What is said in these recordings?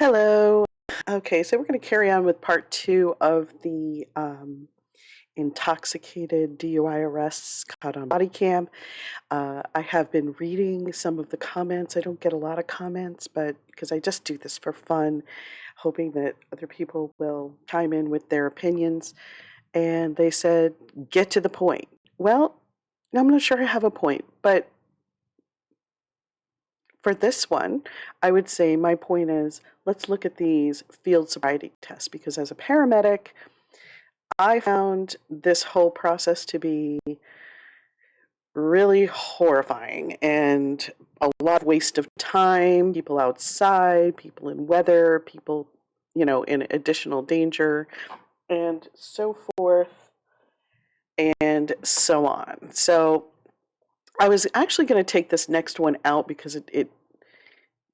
Hello. Okay, so we're going to carry on with part two of the intoxicated DUI arrests caught on body cam. I have been reading some of the comments. I don't get a lot of comments, but because I just do this for fun, hoping that other people will chime in with their opinions. And they said, get to the point. Well, I'm not sure I have a point, but for this one, I would say my point is let's look at these field sobriety tests because as a paramedic, I found this whole process to be really horrifying and a lot of waste of time, people outside, people in weather, people, in additional danger, and so forth and so on. So I was actually going to take this next one out because it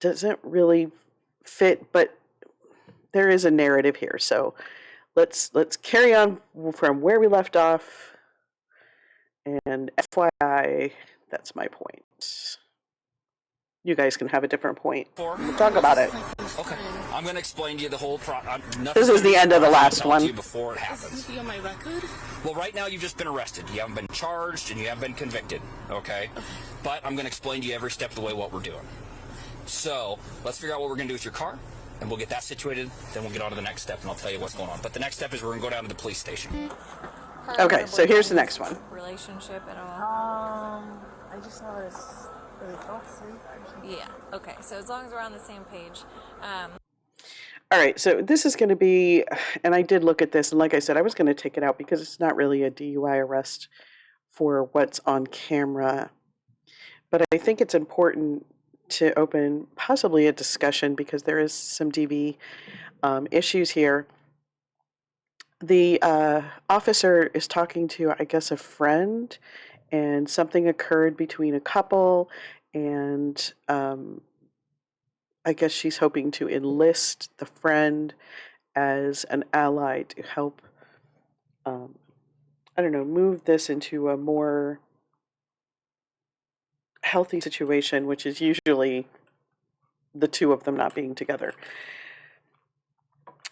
doesn't really fit, but there is a narrative here. So let's carry on from where we left off. And FYI, that's my point. You guys can have a different point. We'll talk about it. Okay, I'm going to explain to you the whole This is the end of the last one. Before it happens. Is this be on my record? Well, right now you've just been arrested. You haven't been charged and you haven't been convicted. Okay, but I'm going to explain to you every step of the way what we're doing. So let's figure out what we're going to do with your car, and we'll get that situated. Then we'll get on to the next step, and I'll tell you what's going on. But the next step is we're going to go down to the police station. Okay, so here's the next one. Relationship at all? I just know it's really toxic. Yeah. Okay. So as long as we're on the same page. All right, so this is going to be, and I did look at this, and like I said, I was going to take it out because it's not really a DUI arrest for what's on camera. But I think it's important to open possibly a discussion because there is some DV issues here. The officer is talking to, I guess, a friend, and something occurred between a couple, and I guess she's hoping to enlist the friend as an ally to help, move this into a more healthy situation, which is usually the two of them not being together.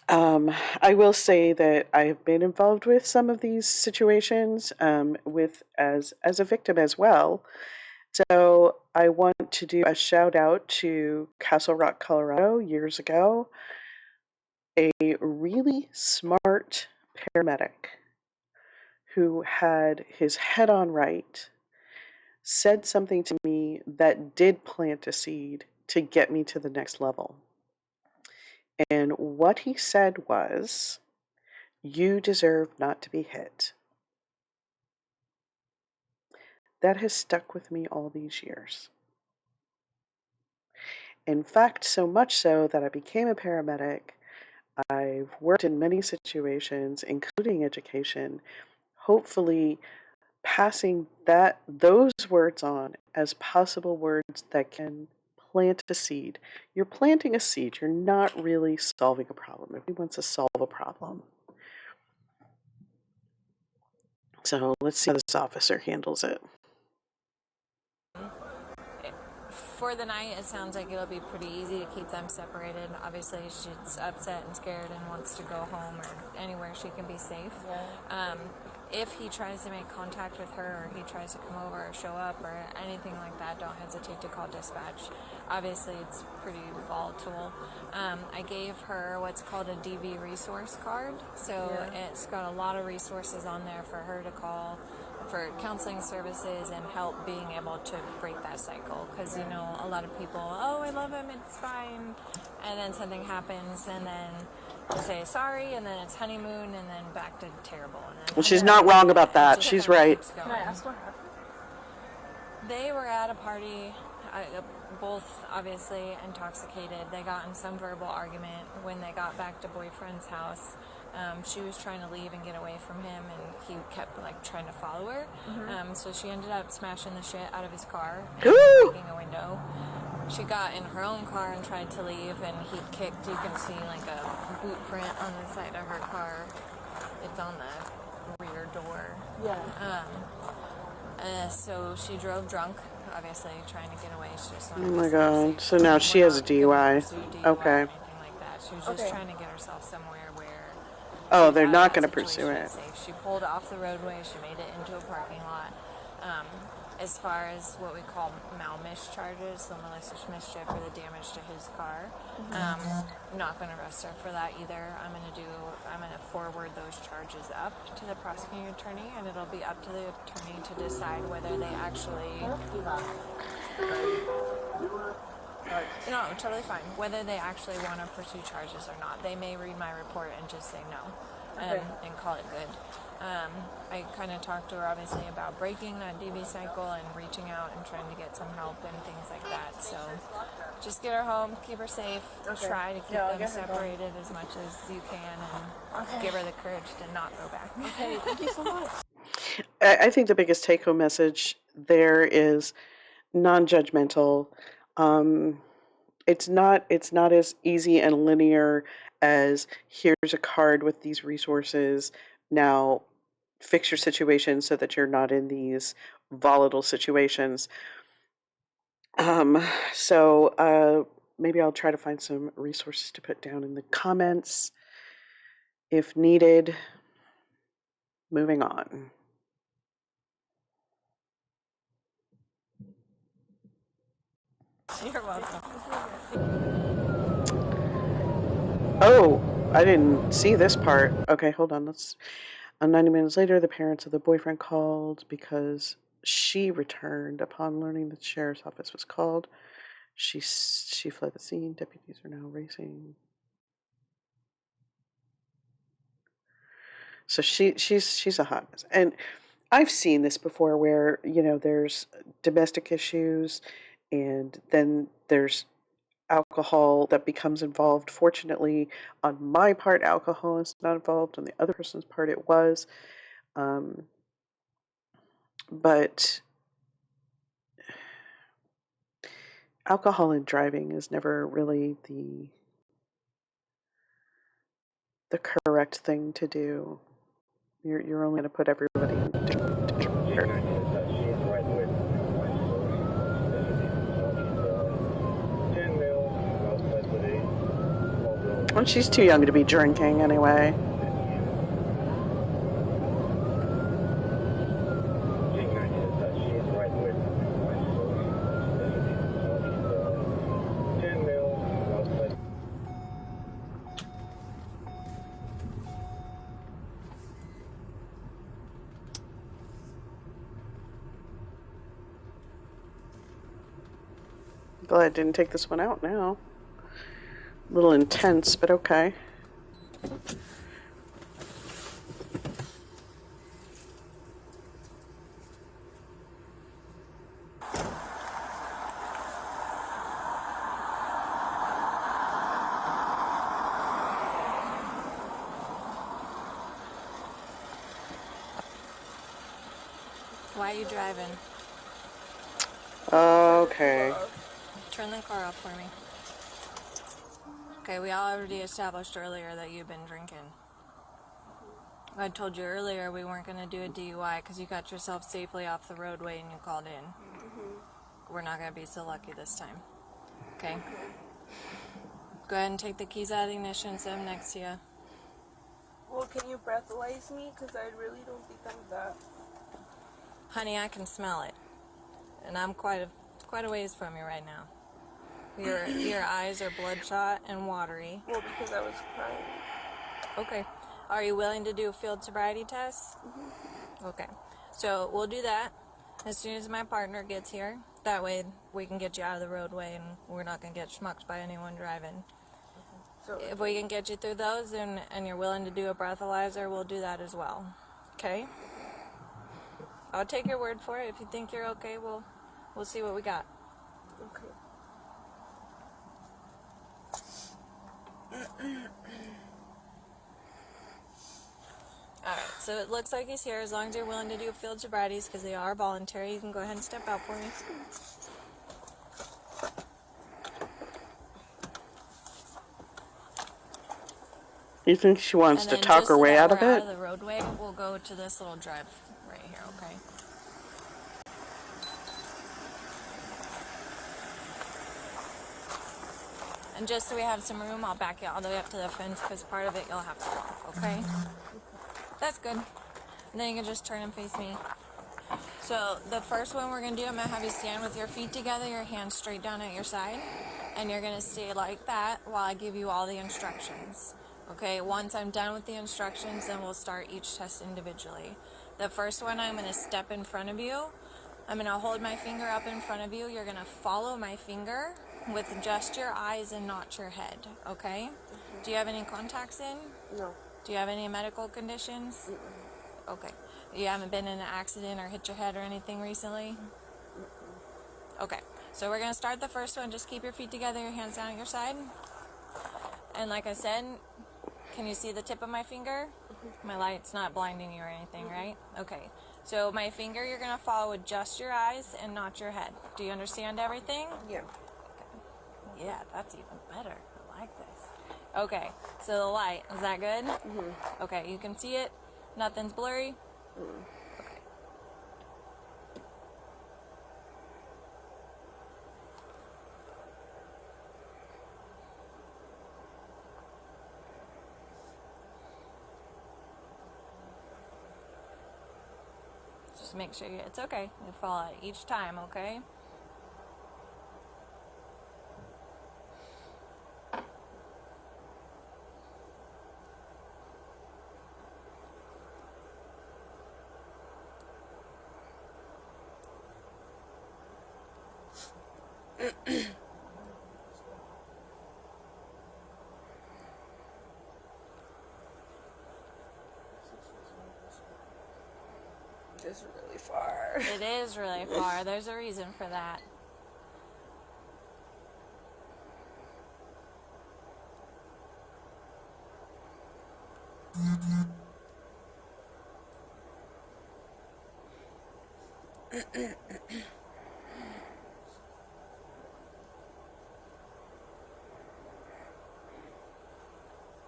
I will say that I have been involved with some of these situations as a victim as well. So I want to do a shout out to Castle Rock, Colorado, years ago. A really smart paramedic who had his head on right said something to me that did plant a seed to get me to the next level. And what he said was, you deserve not to be hit. That has stuck with me all these years. In fact, so much so that I became a paramedic. I've worked in many situations, including education, hopefully passing those words on as possible words that can plant a seed. You're planting a seed. You're not really solving a problem. Nobody wants to solve a problem. So let's see how this officer handles it. For the night, it sounds like it'll be pretty easy to keep them separated. Obviously, she's upset and scared and wants to go home or anywhere she can be safe. Yeah. If he tries to make contact with her or he tries to come over or show up or anything like that, don't hesitate to call dispatch. Obviously, it's pretty volatile. I gave her what's called a DV resource card. So It's got a lot of resources on there for her to call for counseling services and help being able to break that cycle. Because, a lot of people, oh, I love him, it's fine. And then something happens and then to say sorry, and then it's honeymoon, and then back to terrible. And then well, she's not wrong about that. She's right. Can I ask what happened? They were at a party, both obviously intoxicated. They got in some verbal argument when they got back to boyfriend's house. She was trying to leave and get away from him, and he kept trying to follow her. So she ended up smashing the shit out of his car and breaking a window. She got in her own car and tried to leave, and he kicked. You can see a boot print on the side of her car. It's on the rear door. Yeah. So she drove drunk, obviously trying to get away. She just Oh my God. So now she has a DUI. Okay. Anything like that. She was just Okay. trying to get herself somewhere where Oh, she's they're out not of going to that pursue situation it. safe. She pulled off the roadway. She made it into a parking lot. As far as what we call malmiss charges, the malicious mischief or the damage to his car, I'm not going to arrest her for that either. I'm going to forward those charges up to the prosecuting attorney, and it'll be up to the attorney to decide whether they actually. No, totally fine. Whether they actually want to pursue charges or not. They may read my report and just say no and call it good. I kind of talked to her, obviously, about breaking that DV cycle and reaching out and trying to get some help and things like that. So just get her home, keep her safe, try to keep them separated as much as you can, and give her the courage to not go back. Okay, thank you so much. I think the biggest take-home message there is non-judgmental. Um, it's not as easy and linear as here's a card with these resources. Now fix your situation so that you're not in these volatile situations. So maybe I'll try to find some resources to put down in the comments if needed. Moving on. You're welcome. Oh, I didn't see this part. Okay, hold on. 90 minutes later, the parents of the boyfriend called because she returned upon learning the sheriff's office was called. She fled the scene. Deputies are now racing. So she's a hot mess. And I've seen this before where, there's domestic issues and then there's alcohol that becomes involved. Fortunately, on my part, alcohol is not involved. On the other person's part, it was. But alcohol and driving is never really the correct thing to do. You're only going to put everybody in danger. Well, she's too young to be drinking anyway. Glad I didn't take this one out now. A little intense, but okay. Why are you driving? Okay. Turn the car off for me. Okay, we already established earlier that you've been drinking. I told you earlier we weren't going to do a DUI because you got yourself safely off the roadway and you called in. We're not going to be so lucky this time. Okay? Go ahead and take the keys out of the ignition, set them next to you. Well, can you breathalyze me? Because I really don't think I'm that. Honey, I can smell it. And I'm quite a ways from you right now. Your eyes are bloodshot and watery. Well, because I was crying. Okay. Are you willing to do a field sobriety test? Okay. So we'll do that as soon as my partner gets here. That way we can get you out of the roadway and we're not going to get schmucked by anyone driving. So If we can get you through those and you're willing to do a breathalyzer, we'll do that as well. Okay? I'll take your word for it. If you think you're okay, we'll see what we got. okay. Alright, so it looks like he's here. As long as you're willing to do field sobrieties, because they are voluntary, you can go ahead and step out for me. You think she wants And to then talk just her so way that out of we're it? out of the roadway, we'll go to this little drive right here, okay? And just so we have some room, I'll back you all the way up to the fence because part of it you'll have to walk, okay? That's good. And then you can just turn and face me. So the first one we're going to do, I'm going to have you stand with your feet together, your hands straight down at your side. And you're going to stay like that while I give you all the instructions. Okay, once I'm done with the instructions, then we'll start each test individually. The first one, I'm going to step in front of you. I'm going to hold my finger up in front of you. You're going to follow my finger with just your eyes and not your head, okay? Do you have any contacts in? No. Do you have any medical conditions? Okay. You haven't been in an accident or hit your head or anything recently? Okay. So we're going to start the first one. Just keep your feet together, your hands down at your side. And like I said, can you see the tip of my finger? My light's not blinding you or anything, right? Okay. So my finger you're going to follow with just your eyes and not your head. Do you understand everything? Yeah. Yeah, that's even better. I like this. Okay, so the light, is that good? Mm-hmm. Okay, you can see it? Nothing's blurry? Okay. Just make sure it's okay. You follow it each time, okay? It's really far. It is really far. There's a reason for that.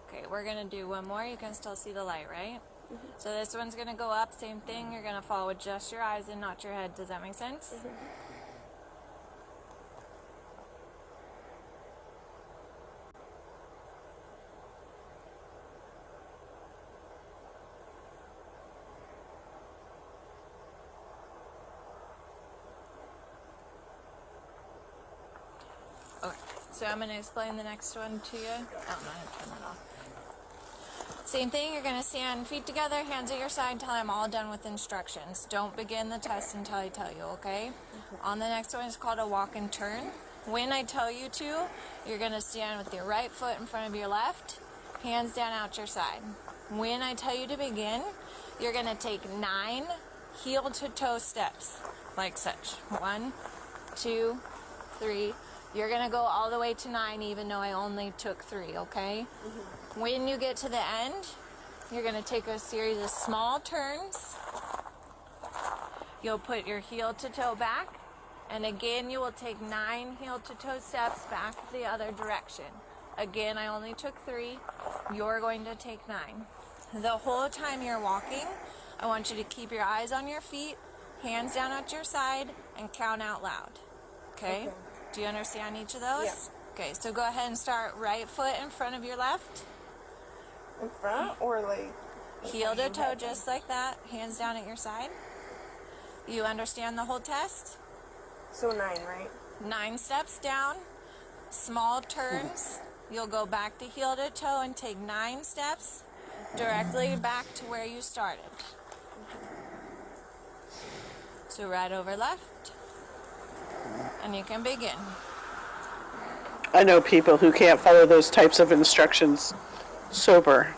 Okay, we're going to do one more. You can still see the light, right? Mm-hmm. So this one's going to go up. Same thing. You're going to follow with just your eyes and not your head. Does that make sense? Mm-hmm. Okay, so I'm going to explain the next one to you. Oh, no, I have to turn that off. Same thing, you're going to stand feet together, hands at your side until I'm all done with instructions. Don't begin the test until I tell you, okay? On the next one is called a walk and turn. When I tell you to, you're going to stand with your right foot in front of your left, hands down out your side. When I tell you to begin, you're going to take 9 heel-to-toe steps, like such. 1, 2, 3. You're going to go all the way to 9 even though I only took 3, okay? Mm-hmm. When you get to the end, you're going to take a series of small turns. You'll put your heel to toe back, and again you will take 9 heel to toe steps back the other direction. Again, I only took 3. You're going to take 9. The whole time you're walking, I want you to keep your eyes on your feet, hands down at your side, and count out loud. Okay? Do you understand each of those? Yeah. Okay, so go ahead and start right foot in front of your left. In front or like? Heel to toe, just like that. Hands down at your side. You understand the whole test? So 9, right? 9 steps down, small turns. You'll go back to heel to toe and take 9 steps directly back to where you started. So right over left. And you can begin. I know people who can't follow those types of instructions sober.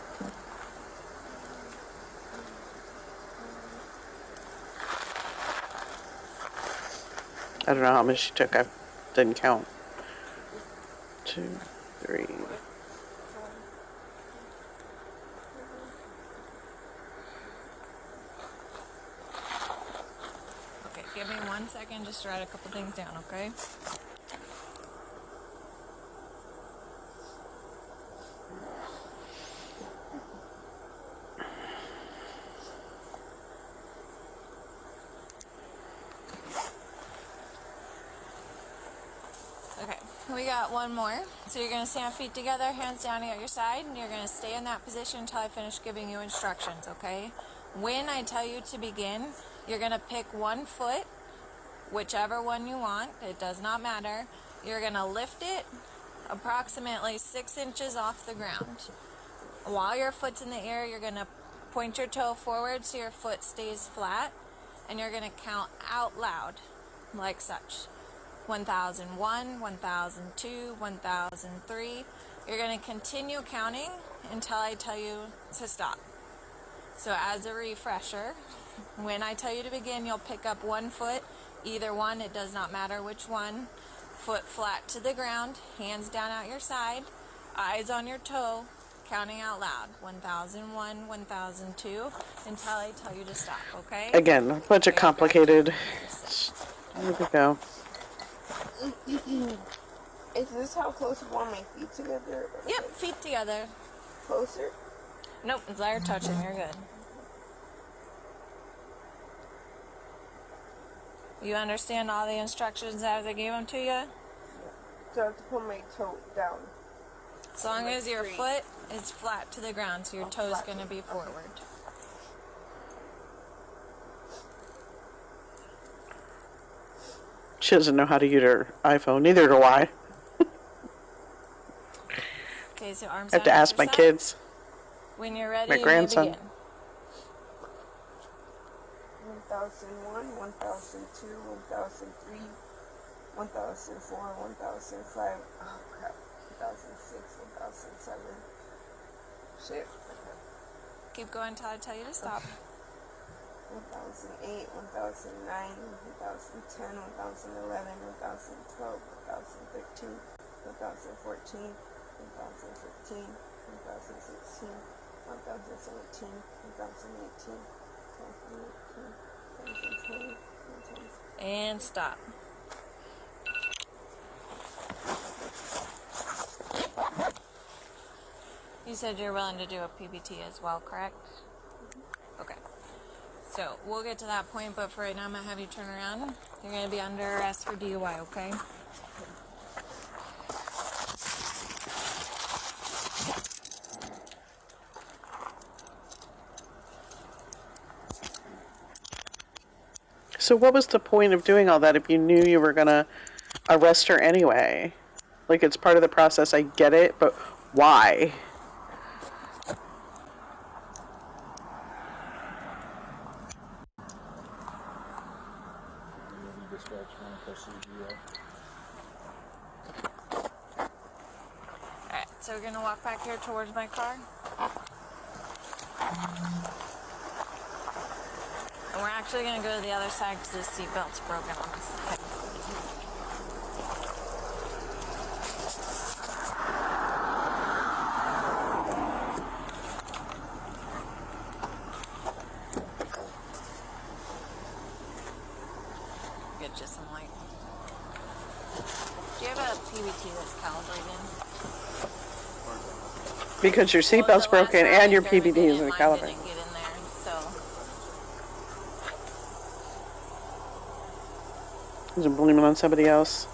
I don't know how much she took. I didn't count. 2, 3. Okay, give me 1 second just to write a couple things down, okay? Okay, We got one more. So you're going to stand feet together, hands down at your side, and you're going to stay in that position until I finish giving you instructions, okay? When I tell you to begin, you're going to pick one foot, whichever one you want. It does not matter. You're going to lift it approximately 6 inches off the ground. While your foot's in the air, you're going to point your toe forward so your foot stays flat, and you're going to count out loud like such. 1001, 1002, 1003. You're going to continue counting until I tell you to stop. So as a refresher, when I tell you to begin, you'll pick up one foot, either one, it does not matter which one. Foot flat to the ground, hands down at your side, eyes on your toe, counting out loud. 1001, 1002, until I tell you to stop, okay? Again, a bunch of complicated. There we go. Is this how close I want my feet together? Yep, feet together. Closer? Nope, they're touching, you're good. You understand all the instructions as I gave them to you? So I have to put my toe down. As long as your foot is flat to the ground, so your toe's going to be forward. She doesn't know how to use her iPhone. Neither do I. Okay, so arms I have out to at ask your my side. kids. When you're ready, My you may grandson. begin. 1001, 1002, 1003, 1004, 1005, oh crap, 1006, 1007. Shit. Keep going until I tell you to stop. 1008, 1009, 1010, 1011, 1012, 1013, 1014, 1015, 1016, 1017, 2018, 2019, 2020. And stop. You said you're willing to do a PBT as well, correct? Okay. So we'll get to that point, but for right now I'm going to have you turn around. You're going to be under arrest for DUI, okay? So what was the point of doing all that if you knew you were going to arrest her anyway? Like, it's part of the process, I get it, but why? Alright, so we're going to walk back here towards my car. And we're actually going to go to the other side because the seatbelt's broken on this. Get you some light. Do you have a PBT that's calibrated? Because your Well, seatbelt's the last broken round and I your barely PBD did it, isn't mine calibrated. didn't get in there, so. Is it blaming on somebody else?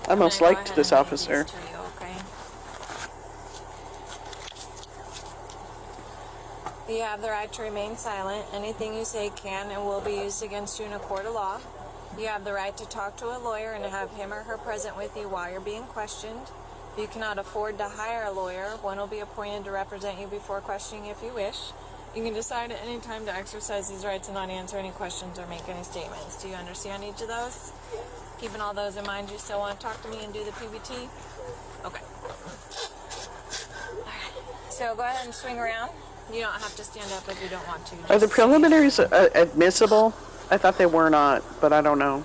I I'm most gonna go liked ahead this and hand officer. these to you, okay? You have the right to remain silent. Anything you say can and will be used against you in a court of law. You have the right to talk to a lawyer and to have him or her present with you while you're being questioned. If you cannot afford to hire a lawyer, one will be appointed to represent you before questioning if you wish. You can decide at any time to exercise these rights and not answer any questions or make any statements. Do you understand each of those? Keeping all those in mind, you still want to talk to me and do the PBT? Okay. Alright, so go ahead and swing around. You don't have to stand up if you don't want to. Are the Just- preliminaries admissible? I thought they were not, but I don't know.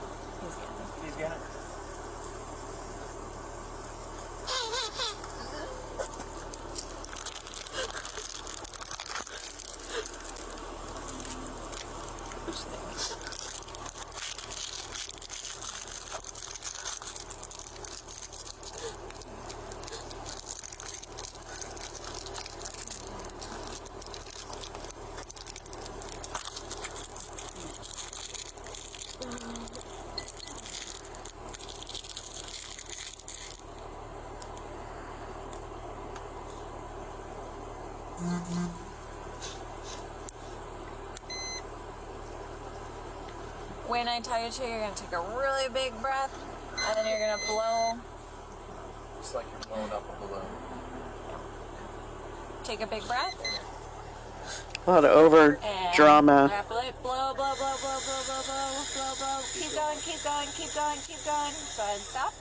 He's good. When I tell you to, you're going to take a really big breath, and then you're going to blow. It's like you're blowing up a balloon. Take a big breath. A lot of over And drama. blow, blow, blow, blow, blow, blow, blow, blow, blow, blow. Keep going, keep going, keep going, keep going. Go ahead and stop.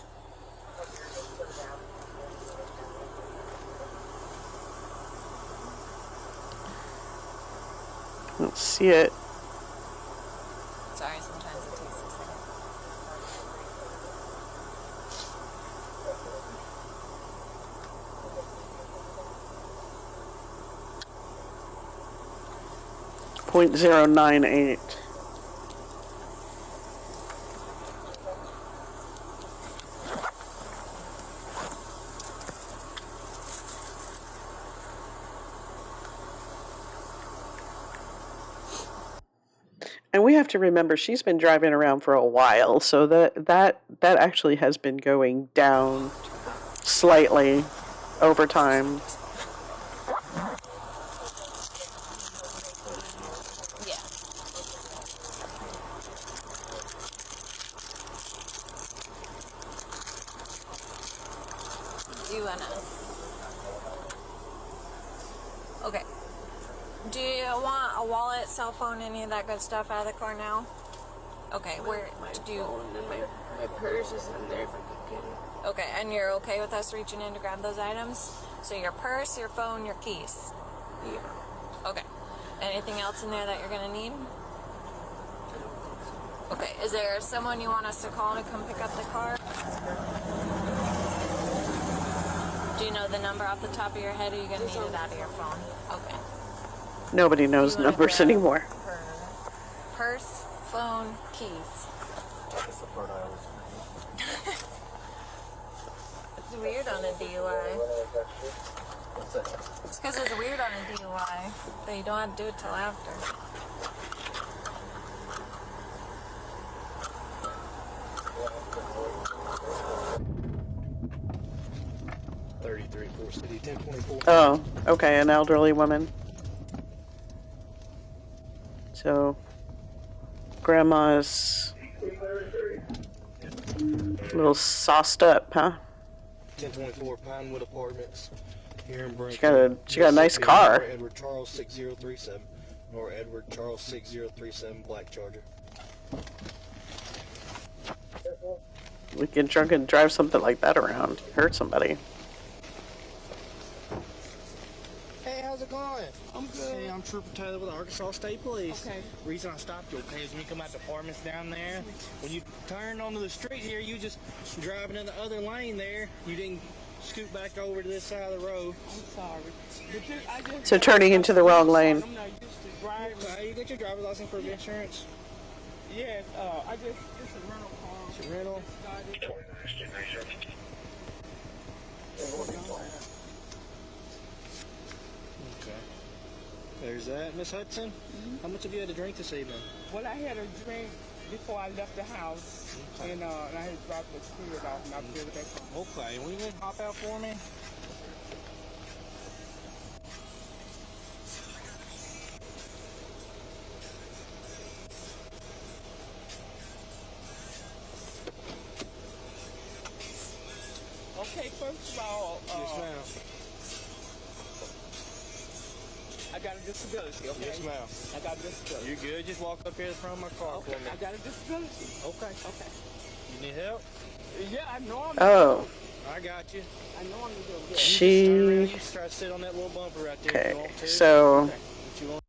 I don't see it. Sorry, sometimes it takes a second. .098. And we have to remember she's been driving around for a while, so that actually has been going down slightly over time. Yeah. You wanna? Okay. Do you want a wallet, cell phone, any of that good stuff out of the car now? Okay, where My do you... phone and my purse is in there if I could get it. Okay, and you're okay with us reaching in to grab those items? So your purse, your phone, your keys. Yeah. Okay. Anything else in there that you're gonna need? Okay, is there someone you want us to call to come pick up the car? Do you know the number off the top of your head, or are you gonna need it out of your phone? Okay. Nobody knows You wanna numbers grab anymore. her purse, phone, keys. That's the part I always It's weird on a DUI. What's that? It's because it's weird on a DUI that you don't have to do it till after. Four City 1024. Oh, okay, an elderly woman. So, grandma's a little sauced up, huh? 1024 Pinewood Apartments here in Brentford. She got a nice car. Edward Charles 6037 or Edward Charles 6037 Black Charger. We get drunk and drive something like that around. Hurt somebody. Hey, how's it going? I'm good. Hey, I'm Trooper Taylor with Arkansas State Police. Okay. Reason I stopped you, okay, is when you come out the apartments down there, when you turn onto the street here, you just driving in the other lane there. You didn't scoot back over to this side of the road. I'm sorry. I just So turning into the wrong lane. I'm not used to driving. You got your driver's license for insurance? Yes, it's a rental car. It's a rental. Okay. There's that, Miss Hudson. How much have you had to drink this evening? Well, I had a drink before I left the house, and I had dropped the spirit off, and I filled it back on. Okay, will you just hop out for me? Okay, first of all, Yes, ma'am. I got a disability, okay? Yes, ma'am. I got a disability. You're good. Just walk up here to the front of my car Okay, for me. I got a disability. Okay. Okay. You need help? Yeah, I know I'm Oh, I got you. I know I'm doing good. Turn around. she... You just try to sit on that little bumper right there if you Okay, want to. so... What you want?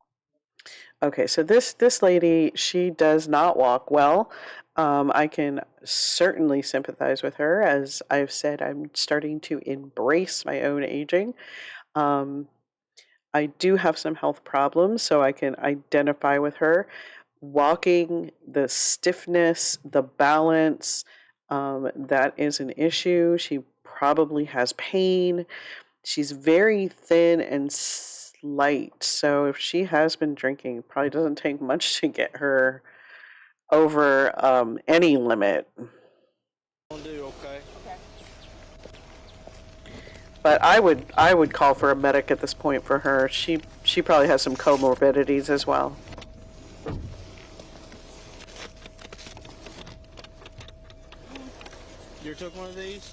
Okay, so this lady, she does not walk well. I can certainly sympathize with her. As I've said, I'm starting to embrace my own aging. I do have some health problems, so I can identify with her. Walking, the stiffness, the balance, that is an issue. She probably has pain. She's very thin and slight, so if she has been drinking, it probably doesn't take much to get her over any limit. Want to do, okay? Okay. But I would call for a medic at this point for her. She she probably has some comorbidities as well. You ever took one of these?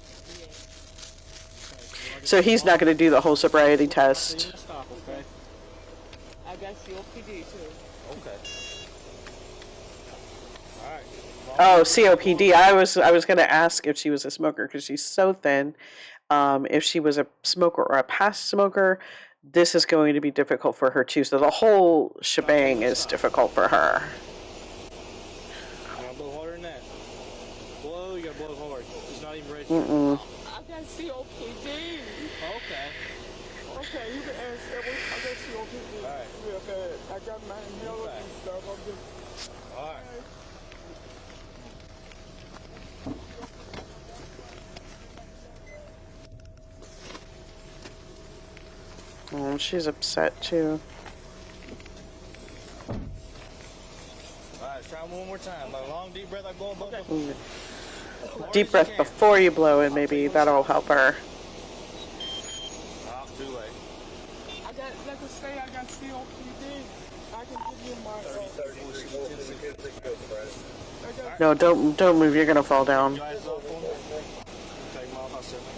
So he's not going to do the whole sobriety So you test. must stop, okay? I got COPD too. Okay. All right. Oh, COPD. I was going to ask if she was a smoker because she's so thin. If she was a smoker or a past smoker, this is going to be difficult for her too. So the whole shebang is difficult for her. You gotta blow harder than that. Blow, you gotta blow hard. It's not even ready. Mm-mm. I got COPD. Okay. Okay, you can ask every. I got COPD. All right. Real bad. I got my inhaler and stuff. I'm just. All right. Oh, she's upset too. All right, let's try one more time. A long deep breath, like blowing bubbles. Deep breath before you blow it, maybe that'll help her. Oh, too late. I got, like I say, I got COPD. I can give you my. 30. No, don't move. You're gonna fall down. Your eyes off for me. Take them off. I'll sit again.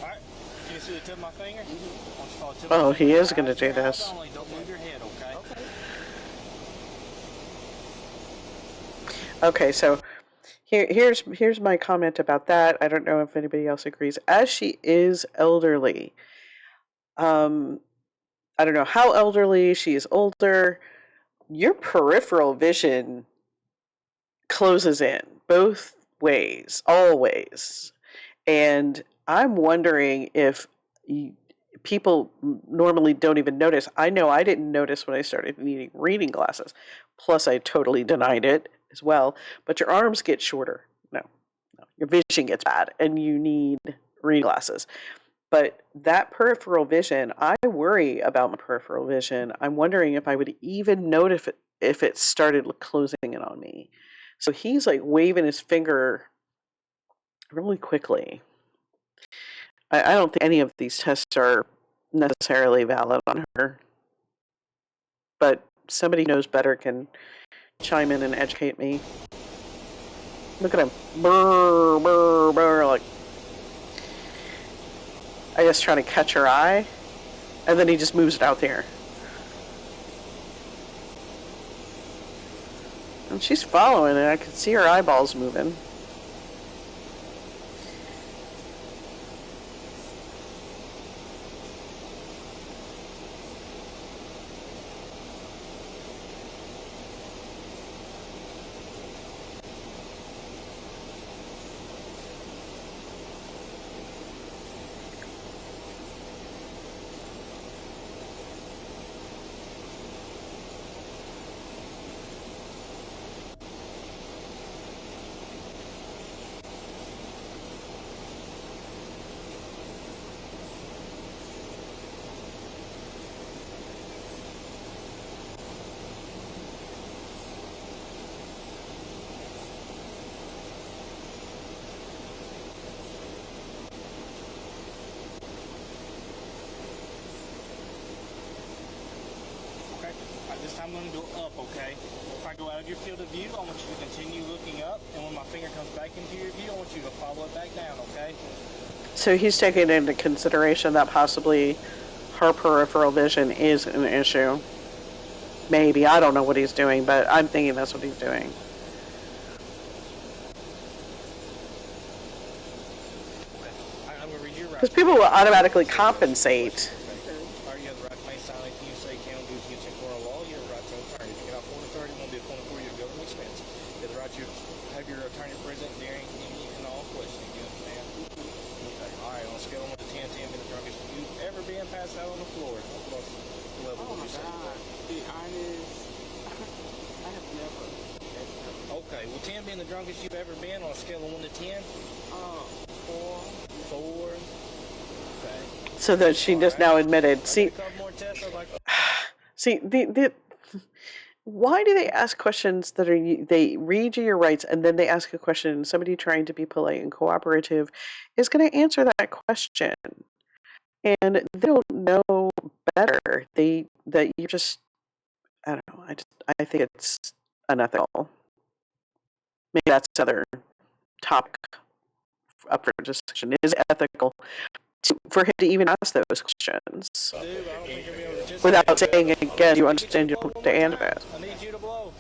All right. Can you see the tip of my finger? Oh, he is gonna do this. Don't move your head, okay? Okay, so here's my comment about that. I don't know if anybody else agrees. As she is elderly, I don't know how elderly she is. Older, your peripheral vision closes in both ways, always. And I'm wondering if people normally don't even notice. I know I didn't notice when I started needing reading glasses. Plus, I totally denied it as well. But your arms get shorter. No, your vision gets bad, and you need reading glasses. But that peripheral vision, I worry about my peripheral vision. I'm wondering if I would even notice if it started closing in on me. So he's like waving his finger really quickly. I don't think any of these tests are necessarily valid on her. But somebody who knows better can chime in and educate me. Look at him. Brr, brr, brr, like, I guess trying to catch her eye. And then he just moves it out there. And she's following it. I can see her eyeballs moving. Okay. This time I'm going to go up, okay? If I go out of your field of view, I want you to continue looking up, and when my finger comes back into your view, I want you to follow it back down, okay? So he's taking into consideration that possibly her peripheral vision is an issue. Maybe. I don't know what he's doing, but I'm thinking that's what he's doing. I'm going to read your right. Because people will automatically compensate. Are you have the right to make sign anything you say can do against your corner law? You have the right to attorney. If you get out corner authority, it won't be a corner for you, government expense. You have the right to have your attorney present during any and all questioning. You understand? Okay. All right. On a scale of 1 to 10, 10 being the drunkest you've ever been passed out on the floor. What level Oh would my you say? God. Be honest. I have never. Okay. Well, 10 being the drunkest you've ever been on a scale of 1 to 10. 4. 4. Okay. So that she just now admitted. See, A couple more tests. Like, see, why do they ask questions that are, they read you your rights and then they ask a question, and somebody trying to be polite and cooperative is going to answer that question. and they don't know better. That you just, I don't know. I think it's unethical. Maybe that's another topic up for discussion. Is it ethical for him to even ask those questions without saying again, you understand you don't have to answer it? I need you to blow.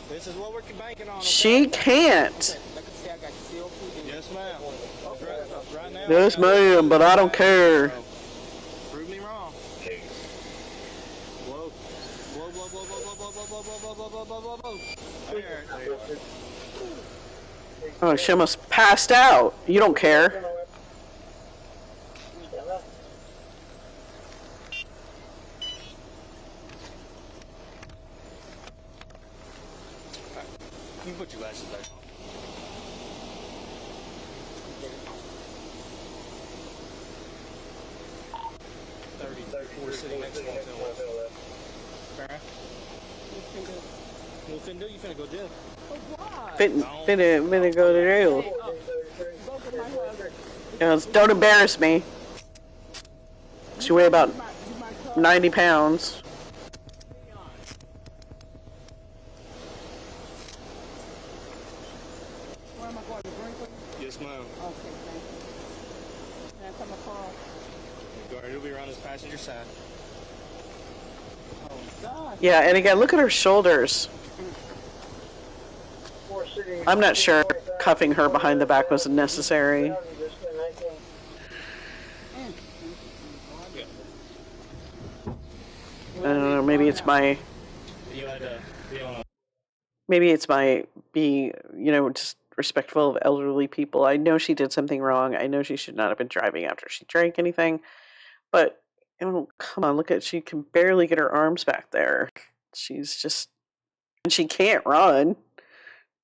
This is what we're banking on. Okay? She can't. Yes, ma'am. Right now. Yes, ma'am, but I don't care. Prove me wrong. Blow. Blow, blow, blow, blow, blow, blow, blow, blow, blow, blow, blow, blow, blow. There. Oh, she almost passed out. You don't care. You can put your glasses back on. We're sitting next to one. Alright. What finna do? You finna go jail. Finna go to jail. Don't embarrass me. She weigh about 90 pounds. Where am I going to drink with you? Yes, ma'am. Okay, thank you. Can I come across? Guard, it'll be around his passenger side. Oh, God. Yeah, and again, look at her shoulders. I'm not sure cuffing her behind the back was necessary. I don't know, maybe it's my being, just respectful of elderly people. I know she did something wrong. I know she should not have been driving after she drank anything. But, come on, she can barely get her arms back there. She's just, and she can't run.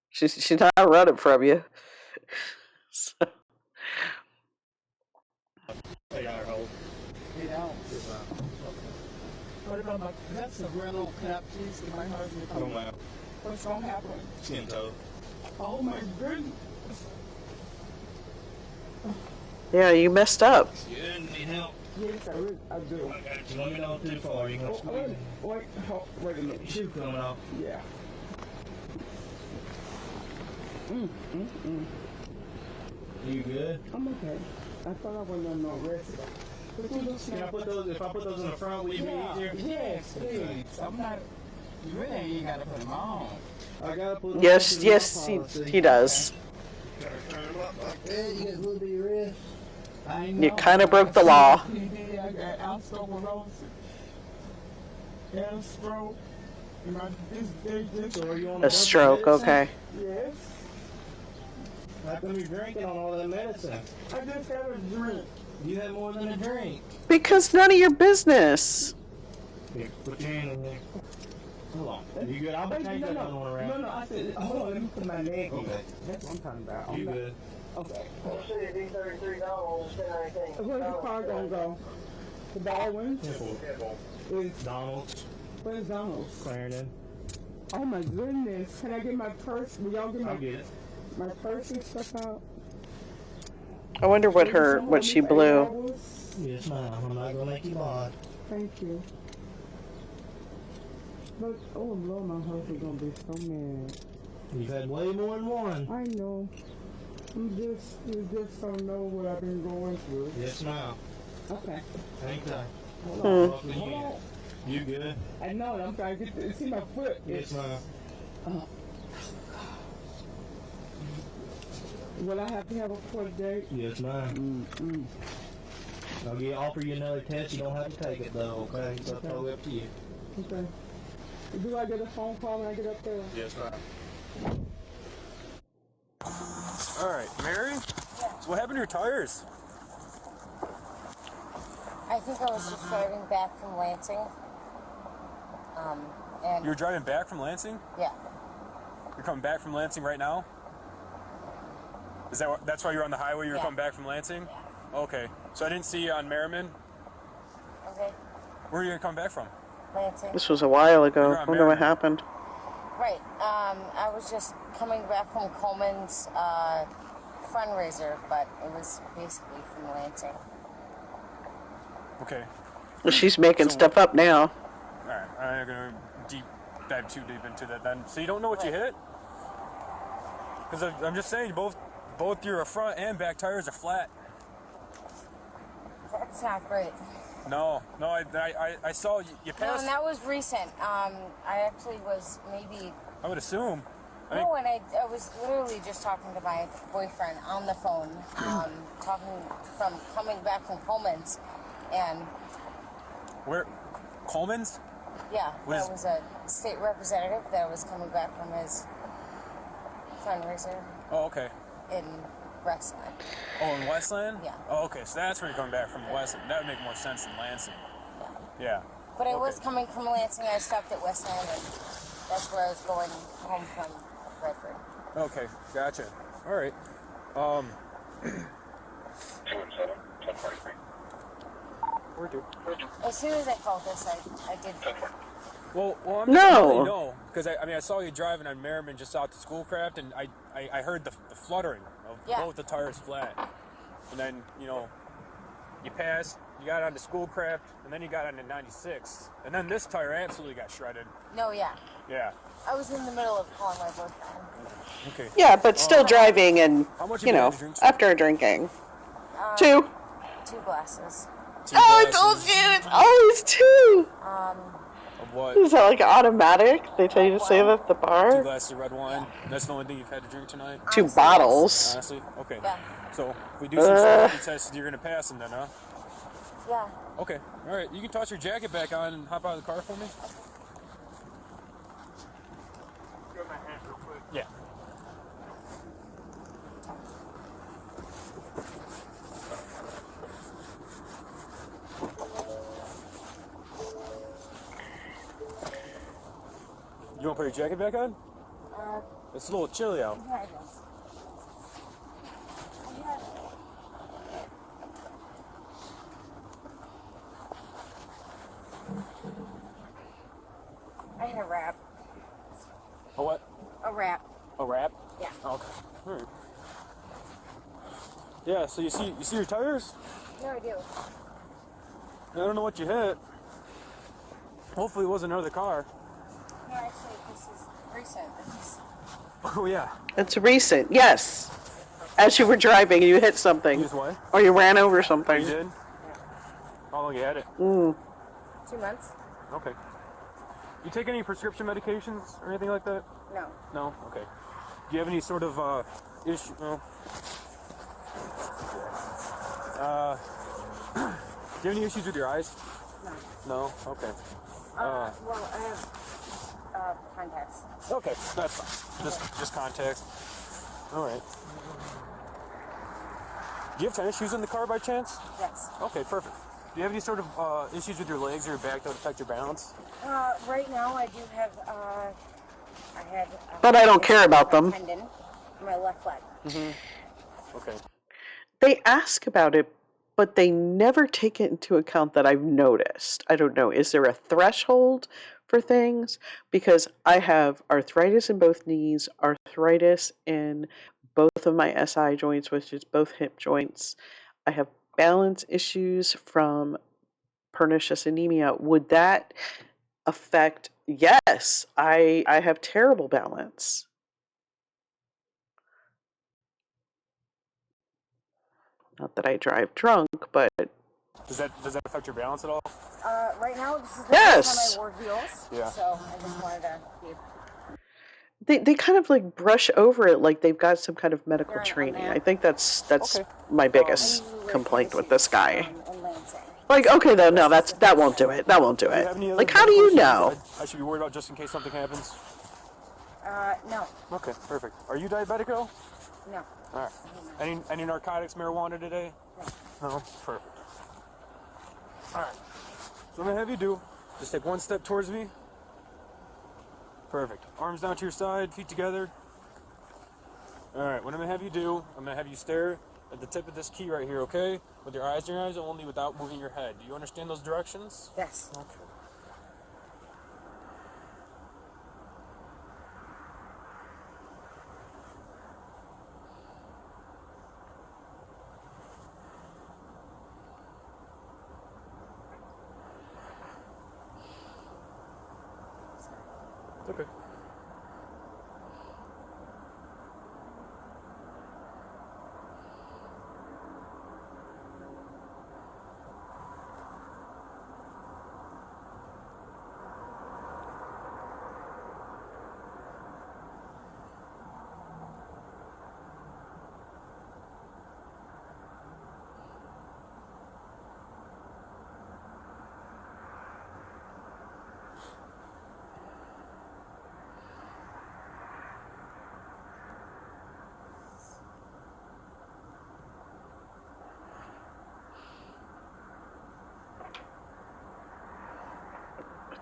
She's not running from you. So. What about that's a rental cap, please, to my husband. No, ma'am. What's gonna happen? Skin toe. Oh my goodness. Yeah, you messed up. You need help? Yes, I do. I got you. Let me know too far. You can squeeze. Wait a minute. Shoe coming off. Yeah. You good? I'm okay. I thought I wasn't on no rest. Can I put those? If I put those in the front, will you be easier? Yes, please. I'm not. You really ain't gotta put them on. I gotta put. Yes, he does. Turn them up like that. You got a little bit of your wrist. You kind of broke the law. I got osteoporosis and a stroke. A stroke, okay. Yes. How come you're drinking on all that medicine? I just had a drink. You had more than a drink. Because none of your business. Here, put your hand in there. Hold on. You good? I'll change that other one around. No, I said, hold on, let me put my leg in. Okay. That's what I'm talking about. You good? Okay. $33. Where's the car gonna go? The Baldwin? Is Donald's. Where's Donald's? Clarendon. Oh my goodness. Can I get my purse? Will y'all get I'll get it. my purse and stuff out? I wonder what she blew. Yes, ma'am. I'm not gonna make you lie. Thank you. But, oh Lord, my husband's gonna be so mad. You've had way more than one. I know. You just don't know what I've been going through. Yes, ma'am. Okay. Anytime. Hold on. Hold on. You good? I know, I'm trying to get to see my foot. Yes, ma'am. Will I have to have a court date? Yes, ma'am. I'll offer you another test. You don't have to take it, though, okay? So it's totally up to you. Okay. Do I get a phone call when I get up there? Yes, ma'am. All right, Mary? What happened to your tires? I think I was just driving back from Lansing. And You were driving back from Lansing? yeah, You're coming back from Lansing right now? Is that's why you're on the highway? You were Yeah. coming back from Lansing? Okay. So I didn't see you on Merriman. okay, Where are you gonna come back from? Lansing. This was a while ago. You're I on wonder what Merriman. happened. Right. I was just coming back from Coleman's fundraiser, but it was basically from Lansing. Okay. Well, she's making So- stuff up now. All right. I'm not gonna dive too deep into that then. So you don't know what you hit? Because I'm just saying, both your front and back tires are flat. That's not great. No, I saw you No, passed. and that was recent. I actually was maybe. I would assume. No, and I was literally just talking to my boyfriend on the phone, coming back from Coleman's, and Where? Coleman's? yeah, What that is- was a state representative that was coming back from his fundraiser Oh, okay. in Westland. Oh, in Westland? Yeah. Oh, okay. So that's where you're coming back from Westland. That would make more sense than Lansing. Yeah. But I Okay. was coming from Lansing. I stopped at Westland, and that's where I was going home from Redford. Okay, gotcha. All right. 217, 1043. Where do? As soon as I called this, I did. Well, I'm No. just letting you know, because I saw you driving on Merriman just out to Schoolcraft, and I heard the fluttering of Yeah. both the tires flat. And then, you passed, you got onto Schoolcraft, and then you got onto 96. And then this tire absolutely got shredded. No, yeah. Yeah. I was in the middle of calling my boyfriend. Okay. Yeah, but still driving and, How much you have you know, had to drink? after drinking. 2. 2 glasses. Two Oh, I glasses told you, it's always 2. Of what? Is that like automatic? They tell you to say that at the 2 bar? glasses of red wine. That's the only thing you've had to drink tonight? 2 Honestly, bottles. Honestly? Okay. Yeah. So, if we do some sobriety tests, you're going to pass them then, huh? Yeah. Okay. All right. You can toss your jacket back on and hop out of the car for me? Yeah. You want to put your jacket back on? It's a little chilly out. Yeah, it is. I had a wrap. A what? A wrap. A wrap? Yeah. Okay. All right. Yeah. So you see your tires? No, I do. I don't know what you hit. Hopefully it wasn't another car. No, actually, this is recent. This is Oh yeah. It's recent, yes. As you were driving, you hit something. You just what? Or you ran over You something. did? How long you had it? 2 months. Okay. You take any prescription medications or anything like that? No. No? Okay. Do you have any sort of issue? No. Do you have any issues with your eyes? No. No? Okay. Well, I have contacts. Okay, that's fine. Just context. All right. Do you have tennis shoes in the car by chance? Yes. Okay, perfect. Do you have any sort of issues with your legs or your back that would affect your balance? Right now, I do have. I had. But I don't care about them. Tendon in my left leg. Okay. They ask about it, but they never take it into account that I've noticed. I don't know. Is there a threshold for things? Because I have arthritis in both knees, arthritis in both of my SI joints, which is both hip joints. I have balance issues from pernicious anemia. Would that affect? Yes, I have terrible balance. Not that I drive drunk, but Does that affect your balance at all? Right now, this is the Yes. first time I wore heels. Yeah. So I just wanted to be. they kind of like brush over it like they've got some kind of medical They're on training. there. I think that's Okay. my I biggest usually wear complaint tennis with this shoes, guy. in Lansing. Like, okay, though, no, that won't do it. That won't do Do you it. have any other Like, how do you medical know? issues I should be worried about just in case something happens? No. Okay, perfect. Are you diabetic at all? No. All right. Any narcotics, marijuana today? No. Perfect. All right. So I'm gonna have you do. Just take one step towards me. Perfect. Arms down to your side, feet together. All right. What I'm gonna have you do, I'm gonna have you stare at the tip of this key right here, okay? With your eyes in your eyes only, without moving your head. Do you understand those directions? Yes. Okay. It's okay.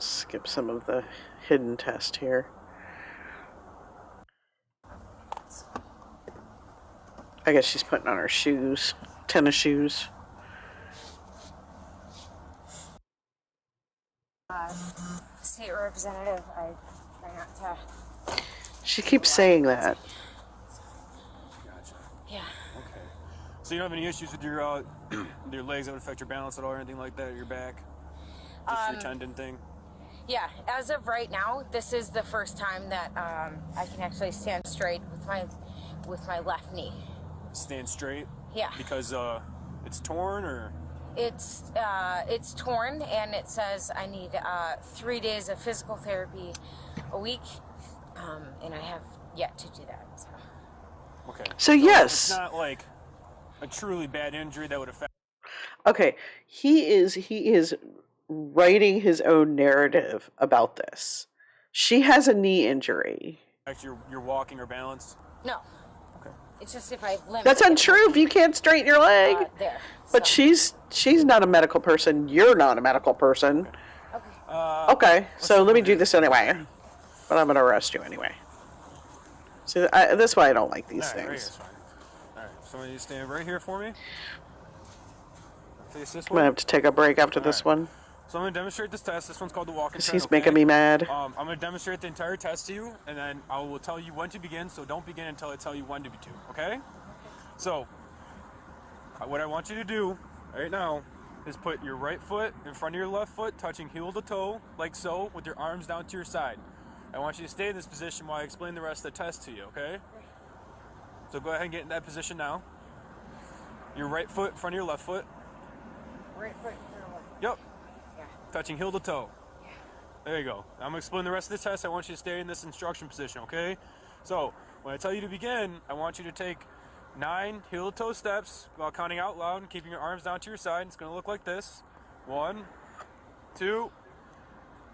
Skip some of the hidden test here. I guess she's putting on her shoes, tennis shoes. State representative, I try not to. She keeps saying that. Gotcha. Yeah. Okay. So you don't have any issues with your your legs that would affect your balance at all or anything like that, or your back? Just your tendon thing? Yeah, as of right now, this is the first time that I can actually stand straight with my left knee. Stand straight? Yeah. Because it's torn, or? It's torn, and it says I need 3 days of physical therapy a week, and I have yet to do that. So. Okay. So yes. It's not like a truly bad injury that would affect. Okay, he is writing his own narrative about this. She has a knee injury. Your walking or balance? No. Okay. It's just if I limp. That's untrue if you can't straighten your leg. There. But So. she's not a medical person. You're not a medical person. Okay. Okay, so let me do this anyway. But I'm going to arrest you anyway. See, this is why I don't like these All right, right things. here's fine. All right, somebody just stand right here for me. Face this I'm going to way. have to take a break after this right. one. So I'm going to demonstrate this test. This one's called the walk and Because test. he's making me mad. I'm going to demonstrate the entire test to you, and then I will tell you when to begin, so don't begin until I tell you when to begin, okay? So, what I want you to do right now is put your right foot in front of your left foot, touching heel to toe, like so, with your arms down to your side. I want you to stay in this position while I explain the rest of the test to you, okay? So go ahead and get in that position now. Your right foot in front of your left foot. Right foot in front of left. Yep. Yeah. Touching heel to toe. There you go. I'm going to explain the rest of the test. I want you to stay in this instruction position, okay? So, when I tell you to begin, I want you to take 9 heel to toe steps while counting out loud and keeping your arms down to your side. It's going to look like this. 1, 2,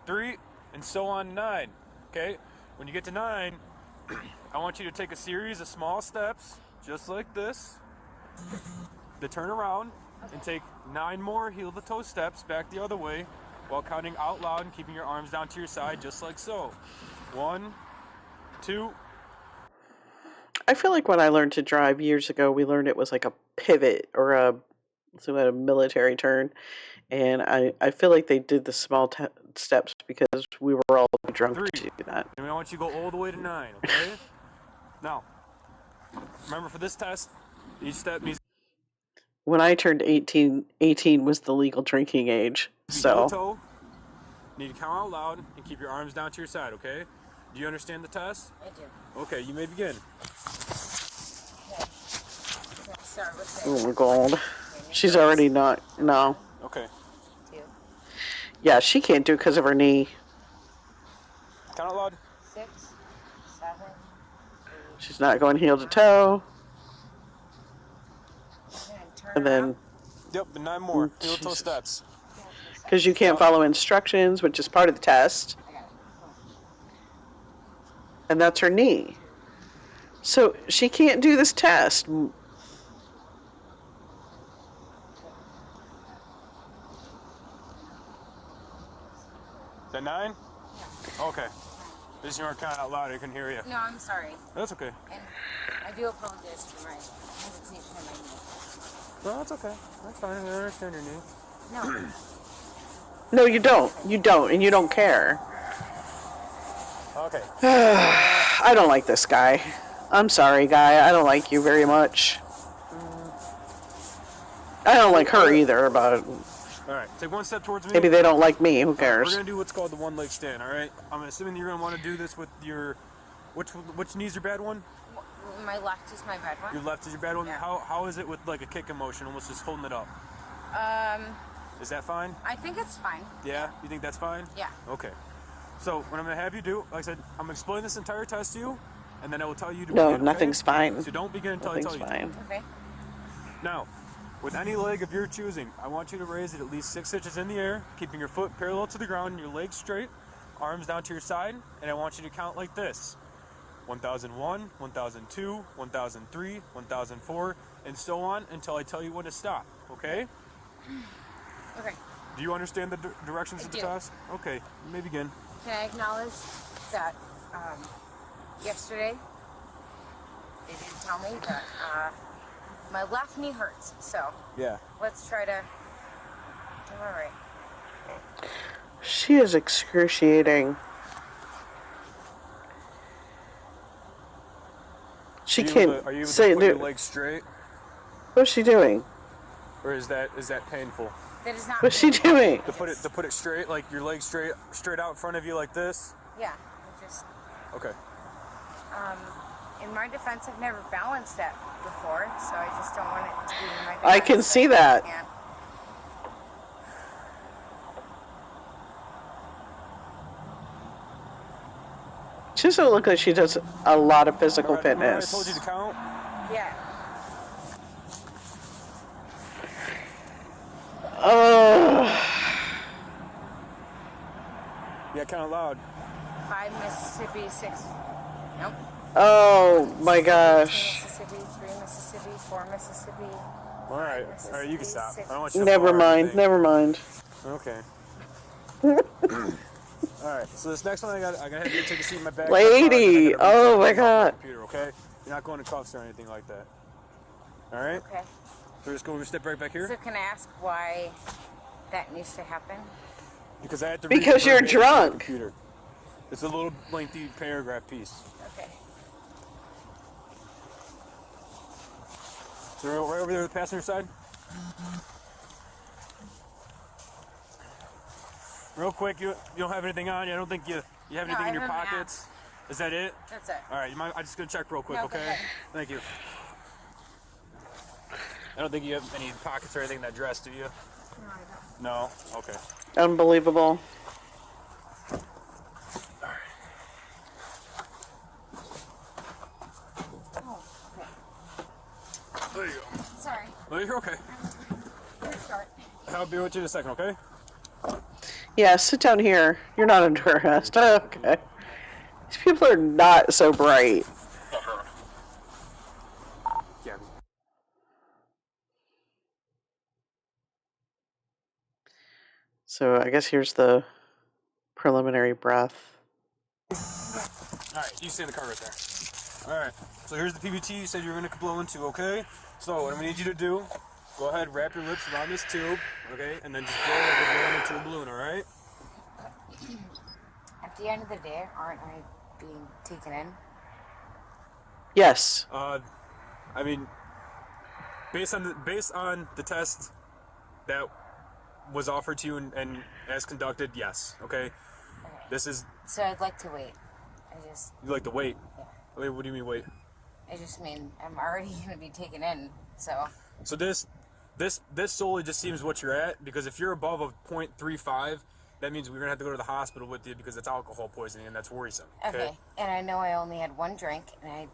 3, and so on 9. Okay? When you get to 9, I want you to take a series of small steps, just like this, to turn around and take 9 more heel to toe steps back the other way while counting out loud and keeping your arms down to your side, just like so. 1, 2. I feel like when I learned to drive years ago, we learned it was like a pivot or a military turn. And I feel like they did the small steps because we were all too drunk 3. to do that. And I want you to go all the way to 9, okay? Now, remember for this test, each step needs When I turned 18 was the legal drinking age. to be heel to So, toe. You need to count out loud and keep your arms down to your side, okay? Do you understand the test? I do. Okay, you may begin. Okay. So I'll start with oh my god. She's already not, no. Okay. 2, Yeah, she can't do it because of her knee. Count out loud. 6, 7, She's not going heel to toe. and turn And then, around. Yep, and 9 more heel to toe Jesus. steps. because you can't follow instructions, which is part of the test. I got it. And that's her knee. So she can't do this test. Is that 9? Okay. This you weren't counting out loud, I couldn't hear you. No, I'm sorry. That's okay. And I do apologize for my hesitation in my knee. No, that's okay. That's fine. I understand your knee. No. No, you don't. You don't, and you don't care. Okay. I don't like this guy. I'm sorry, guy. I don't like you very much. I don't like her either, but All right, take one step towards me. Maybe they don't like me. Who We're cares? gonna do what's called the one leg stand. All right. I'm assuming you're gonna want to do this with your, which knee's your bad one? My left is my bad one. Your left is your bad one. Yeah. How is it with like a kicking motion, almost just holding it up? Is that fine? I think it's fine. Yeah. You think that's fine? Yeah. Okay. So what I'm gonna have you do, like I said, I'm gonna explain this entire test to you, and then I will tell you to No, begin. nothing's Okay? fine. So don't begin until Nothing's I tell you. fine. Okay. Now, with any leg of your choosing, I want you to raise it at least 6 inches in the air, keeping your foot parallel to the ground and your legs straight, arms down to your side, and I want you to count like this: 1001, 1002, 1003, 1004, and so on until I tell you when to stop. Okay? Okay. Do you understand the directions I of the do. test? Okay, you may begin. Can I acknowledge that yesterday they did tell me that my left knee hurts. So Yeah. let's try to do all right. She is excruciating. She Are you can't able to say. put your legs straight, What's she doing? or is that painful? That is not. What's she doing? To put it straight, like your legs straight out in front of you like this. Yeah. I just Okay. in my defense, I've never balanced that before, so I just don't want it to be in my defense. I can see that. Yeah. She doesn't look like she does a lot of physical Remember I fitness. told you to count. Yeah. Yeah, count loud. 5 Mississippi, 6. Nope. Oh my 2 gosh. Mississippi, 3 Mississippi, 4 Mississippi. All right, you can stop. I don't want you to Never fall or mind. anything. Never mind. Okay. All right. So this next one, I gotta have you take a seat in my back. Lady, oh my God. Computer, okay? You're not going to cuffs or anything like that. All right. Okay. So we're just going to step right back here So can I ask why that needs to happen? because I have to. read Because the you're verbatim from the drunk. Computer. It's a little lengthy paragraph piece. Okay. So we're right over there, the passenger side. Real quick, you don't have anything on you. I don't think you have No, anything I in your have an app. pockets. Is that it? That's it. All right, I'm just gonna check real quick, No, go okay? ahead. Thank you. I don't think you have any pockets or anything in that dress, do you? No. Okay. Unbelievable. Oh, okay. There you go. Sorry. Well, you're okay. You're short. I'll be with you in a second, okay? Yeah, sit down here. You're not under arrest. Okay. These people are not so bright. Yeah. So I guess here's the preliminary breath. All right, you stay in the car right there. All right. So here's the PBT you said you were gonna blow into, okay? So what I'm gonna need you to do, go ahead, wrap your lips around this tube, okay, and then just blow like you're blowing into a balloon, all right? At the end of the day, aren't I being taken in? Yes. I mean, based on the test that was offered to you and as conducted, yes. Okay. This is So I'd like to wait. you like to wait. Wait, what do you mean wait? I just mean I'm already gonna be taken in. So So this solely just seems what you're at, because if you're above a 0.35, that means we're gonna have to go to the hospital with you because it's alcohol poisoning and that's worrisome. okay. And I know I only had one drink, and I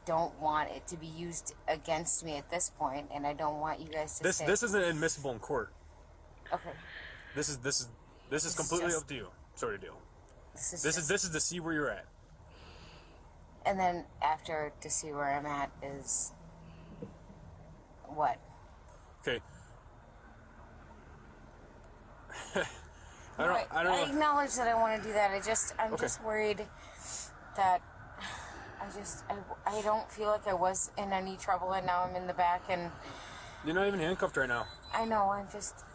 don't want it to be used against me at this point, and I don't want you guys to say. This isn't admissible in court. Okay. This is completely just- up to you, sort of deal. This This is to see where you're at. And then after to see where I'm at is what? Okay. I I don't know. acknowledge that I want to do that. I'm Okay. just worried that I don't feel like I was in any trouble, and now I'm in the back, and You're not even handcuffed right now. I know I'm just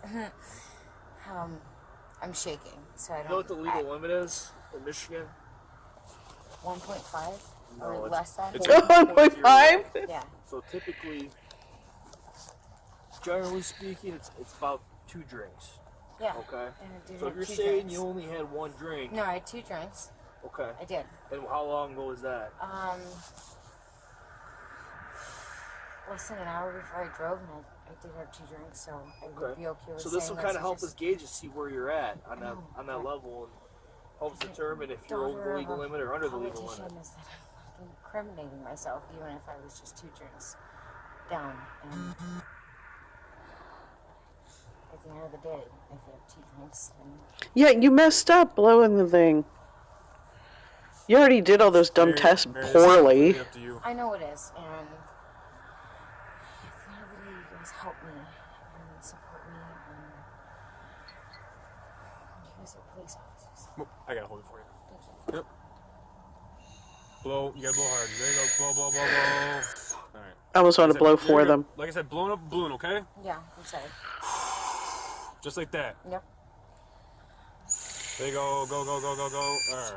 I'm shaking, so I don't. You know what the legal limit is in Michigan? 1.5 No, or it's- less than? it's 1.5? Yeah. So typically, generally speaking, it's about 2 drinks. Yeah. Okay. And I did So have if you're 2 saying drinks. you only had 1 drink. No, I had 2 drinks. Okay. I did. And how long ago was that? Less than an hour before I drove, and I did have 2 drinks, so I would be okay with So this saying will that kind of you help just- us gauge to see where you're at on that No, level, and helps determine if you're over the daughter legal of a limit or under the legal politician limit. is that I'm fucking incriminating myself, even if I was just 2 drinks down. And at the end of the day, if you have 2 drinks, then Yeah, you messed up blowing the thing. You already did all those dumb tests Mary, this is poorly. completely up to you. I know it is. And at the end of the day, you guys help me and support me, and you guys are police officers. Oh, I gotta hold it for you. Thank you. Yep. Blow. You gotta blow hard. There you go. Blow, blow, blow, blow. All right. I almost want to blow There for you go. them. Like I said, blowing up a balloon, okay? Yeah, I'm sorry. Just like that. Yep. There you go. Go, go, go, go, go. All right.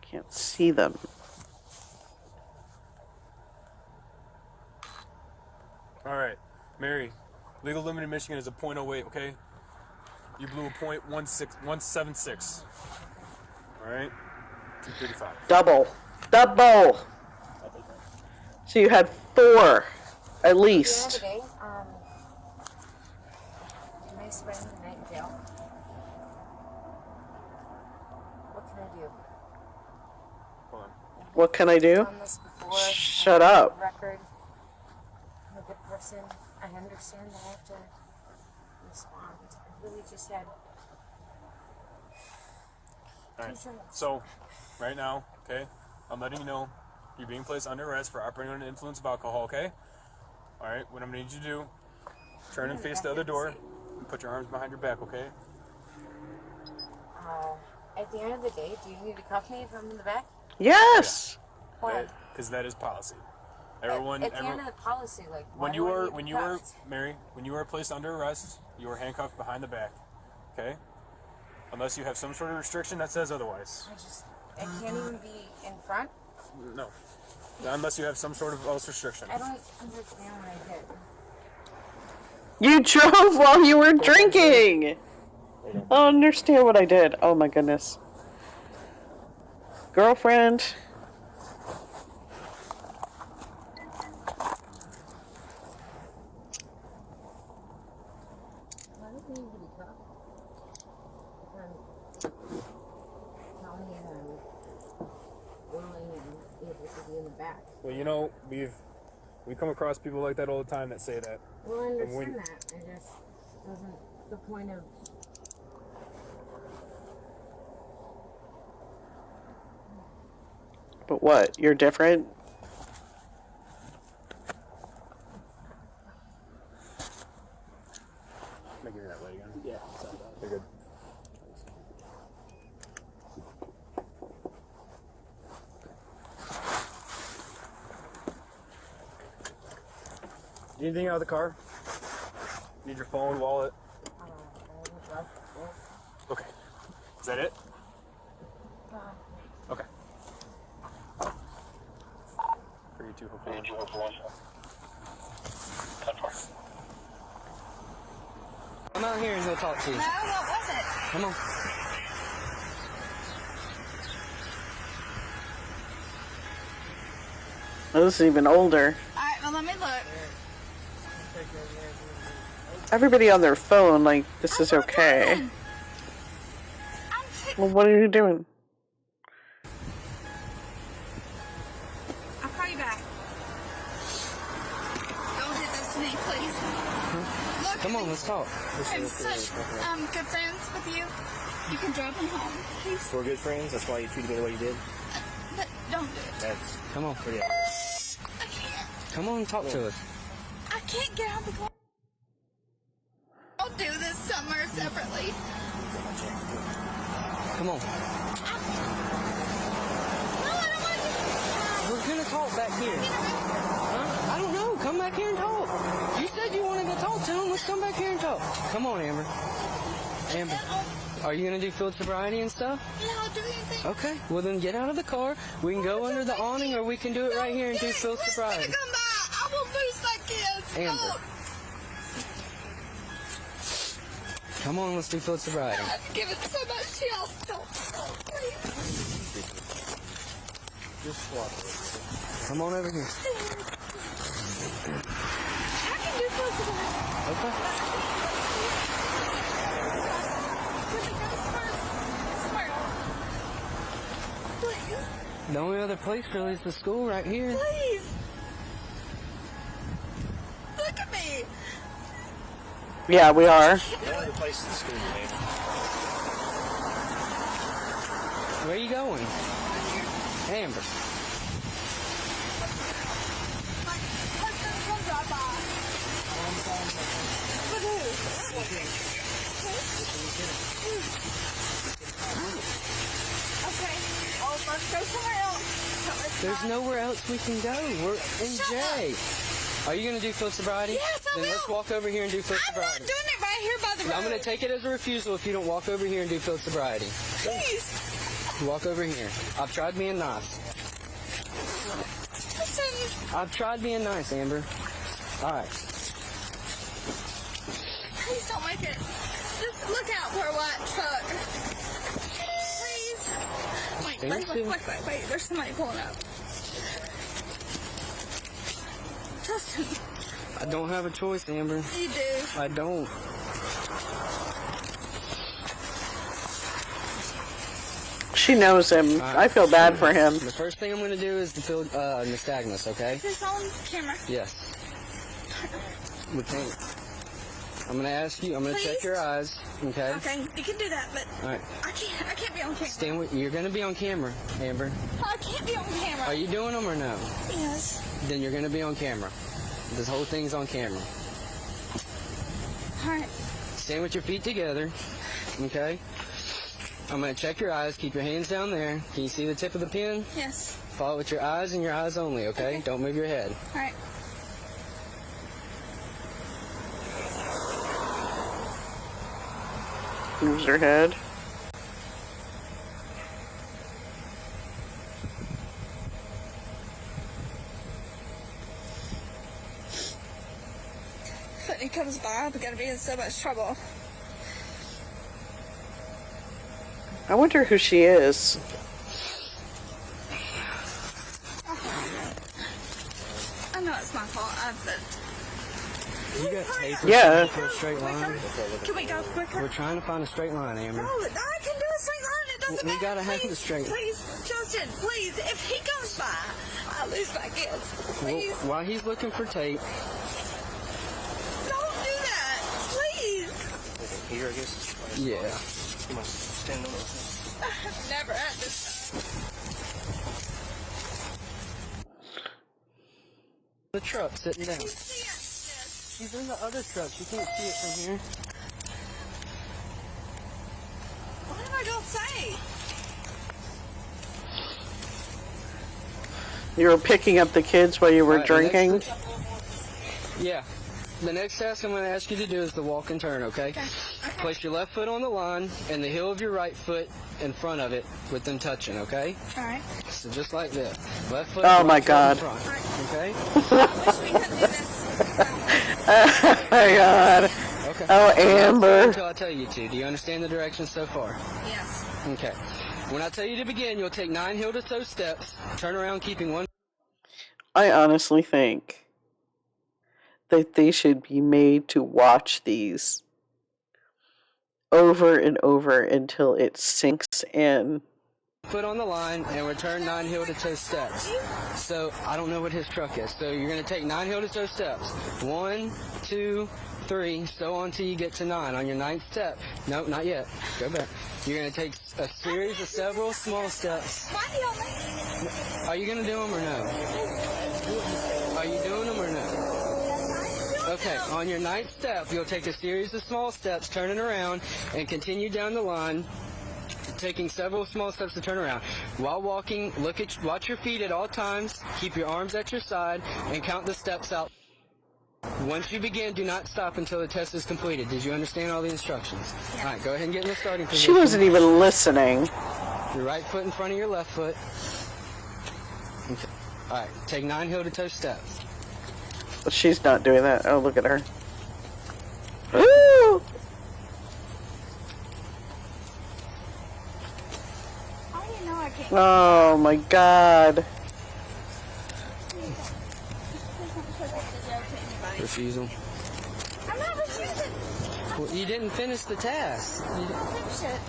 Can't see them. All right. Mary, legal limit in Michigan is a .08, okay? You blew a .176. All right? 235. Double. Double! So you had 4, at At the least. end of the day, can I spend the night in jail? What can I do? Hold on. What can I do? I've done this before. Shut I have up. a record. I'm a good person. I understand that I have to respond. I really just had All right. 2 drinks. So, right now, okay, I'm letting you know you're being placed under arrest for operating under the influence of alcohol, okay? All right, what I'm going to need you to do, turn and face the other door and put your arms behind your back, okay? At the end of the day, do you need to cuff me if I'm in the back? Yes! Why? Because that is policy. Everyone, At the end of the policy, like, why when do you I are need to when be you are cuffed? Mary, when you are placed under arrest, you are handcuffed behind the back, okay? Unless you have some sort of restriction that says otherwise. I can't even be in front. No. Unless you have some sort of else restriction. I don't understand what I did. You drove while you were drinking! I don't understand what I did. Oh my goodness. Girlfriend. Why don't we need to be cuffed? Tell me that I'm willing and able to be in the back. Well, you know, we come across people like that all the time that say that. Well, I understand when- that. I just doesn't the point of. But what? You're different? Let me give you that way again. Yeah. You're good. Need anything out of the car? Need your phone, wallet? Okay. Is that it? Okay. For you two, hopefully. Come out here and he'll talk to you. No, what was it? Come on. Oh, this is even older. Alright, well, let me look. Everybody on their phone, like, this is I'm not okay. done. Well, what are you doing? I'll call you back. Don't hit this to me, please. Look, Come on, let's talk. I'm such good friends with you. You can drop him home, please. We're good friends. That's why you treated me the way you did. But don't do it. That's Come on. pretty. I can't. Come on, talk to us. I can't get out of the car. I'll do this somewhere separately. Come on. No, I don't want to. We're gonna talk back here. Huh? I don't know. Come back here and talk. You said you wanted to talk to him. Let's come back here and talk. Come on, Amber. Amber. Are you going to do field sobriety and stuff? No, I'll do anything. Okay. Well, then get out of the car. We can go under the awning, or we can do it right here and do field sobriety. Come by. I will lose my kids. Amber. Oh, Come on, let's do field sobriety. I've given so much to y'all. Please. Come on over here. I can do field sobriety. Okay. Please. The only other place really is the school right here. Please. Look at me. Yeah, we are. The other place in the school, man. Where are you going? Amber. My husband comes right by. With who? Okay. Oh, let's go somewhere else. There's nowhere else we can go. We're in J. Are you going to do field sobriety? Yes, I Then let's will. walk over here and do field I'm not sobriety. doing it right here by the road. I'm going to take it as a refusal if you don't walk over here and do field sobriety. Please. Walk over here. I've tried being nice. Listen. I've tried being nice, Amber. All right. Please don't make it. Just look out for a white truck. Please. Wait. There's somebody pulling up. Justin, I don't have a choice, Amber. you do. I don't. She knows him. I feel bad for him. The first thing I'm going to do is to field nystagmus, okay? Is this on camera? Yes. We can't. I'm going to ask you, I'm going to check Please? your eyes, okay? Okay, you can do that, but All right. I can't be on camera. Stand with, you're going to be on camera, Amber. I can't be on camera. Are you doing them or no? Yes. Then you're going to be on camera. This whole thing's on camera. All right. Stand with your feet together, okay? I'm going to check your eyes. Keep your hands down there. Can you see the tip of the pen? Yes. Follow with your eyes and your eyes only, okay? Okay. Don't move your head. All right. Moves her head. When he comes by, I'm gonna be in so much trouble. I wonder who she is. I know it's my fault, but You got tape Yeah. for a straight line? can we go quicker? We're trying to find a straight line, Amber. No, I can do a straight line. It doesn't We matter. gotta have Please, it straight. Please, Justin, please. If he comes by, I lose my kids. Please, While he's looking for tape, don't do that. Please. Here, I guess. yeah. You must stand on those. I've never had this. The truck sitting down. Yes. She's in the other truck. You can't see it from here. What am I gonna say? You were picking up the kids while you were All right, the next drinking. Yeah. The next task I'm going to ask you to do is the walk and turn, okay? Place your left foot on the line and the heel of your right foot in front of it with them touching, okay? All right. So just like this. Left foot. Oh, right my foot God. in front, okay? I wish we could do this. Oh my God. Okay. Oh, Amber. Until I tell you to. Do you understand the directions so far? Yes. Okay. When I tell you to begin, you'll take 9 heel-to-toe steps, turn around keeping one. I honestly think that they should be made to watch these over and over until it sinks in. Foot on the line and return 9 heel-to-toe steps. So I don't know what his truck is. So you're going to take 9 heel-to-toe steps. 1, 2, 3, so on till you get to 9. On your 9th step, no, not yet. Go back. You're going to take a series of several small steps. Why do y'all make me? Are you going to do them or no? Are you doing them or no? Okay, on your 9th step, you'll take a series of small steps, turning around, and continue down the line, taking several small steps to turn around. While walking, watch your feet at all times, keep your arms at your side, and count the steps out. Once you begin, do not stop until the test is completed. Did you understand all the instructions? All right, go ahead and get in the starting position. She wasn't even listening. Your right foot in front of your left foot. Okay. All right, take 9 heel-to-toe steps. She's not doing that. Oh, look at her. Ooh! Oh, you know I can't. Oh my God. Refusal. I'm not refusing. Well, you didn't finish the task. I'll finish it.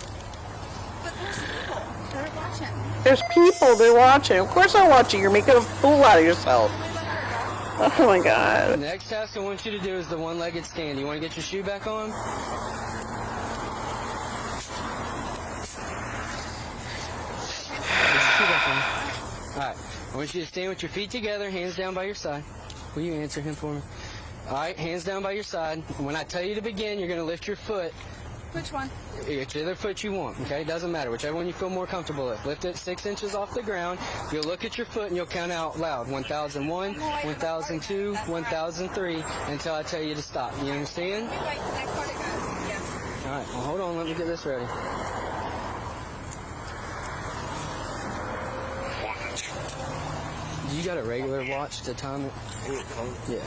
But there's people. They're watching. There's people. They're watching. Of course they're watching. You're making a fool out of yourself. Oh my The God. next task I want you to do is the one-legged stand. You want to get your shoe back on? Get your shoe back on. All right. I want you to stand with your feet together, hands down by your side. Will you answer him for me? All right, hands down by your side. When I tell you to begin, you're going to lift your foot. Which one? Whichever foot you want, okay? Doesn't matter. Whichever one you feel more comfortable with. Lift it 6 inches off the ground. You'll look at your foot and you'll count out loud. 1001, 1002, 1003 until I tell you to stop. You understand? Wait, that part it goes. Yes. All right, well, hold on. Let me get this ready. You got a regular watch to time it? Yeah.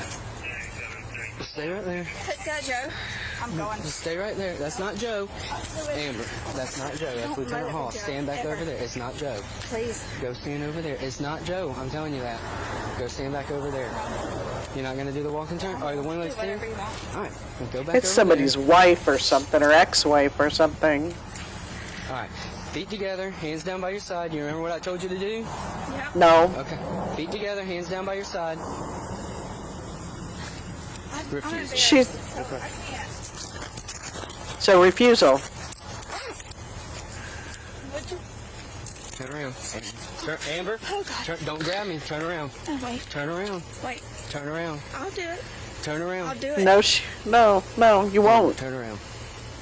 Stay right there. Take that, Joe. I'm going. Just stay right there. That's not Joe. Amber, that's not Joe. That's Don't Lieutenant let it Hall. be Joe, Stand back ever. over there. It's not Joe. Please. Go stand over there. It's not Joe. I'm telling you that. Go stand back over there. You're not going to do the walk and turn? Or the one leg Do stand? whatever you want. All right. Well, go back It's over somebody's there. wife or something, or ex-wife or something. All right. Feet together. Hands down by your side. You remember what I told you to do? Yep. No. Okay. Feet together. Hands down by your side. Refuse. She's So I can't. so refusal. Would you? Turn around. Amber. Oh, God. Turn, don't grab me. Turn around. Oh, wait. Turn around. Wait. Turn around. I'll do it. Turn around. I'll do it. No, you won't. Turn around.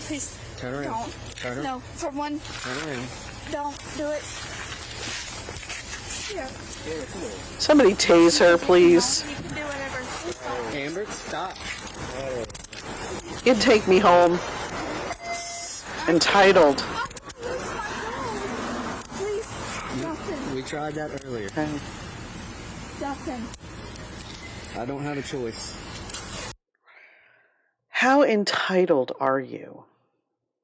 Please. Turn around. Don't. Turn around. No. For one. Turn around. Don't do it. Yeah. Somebody tase her, please. You can do whatever. It's fine. Amber, stop. You'd take me home. Entitled. I'll lose my phone. Please. Justin. We tried that earlier. Justin. I don't have a choice. How entitled are you?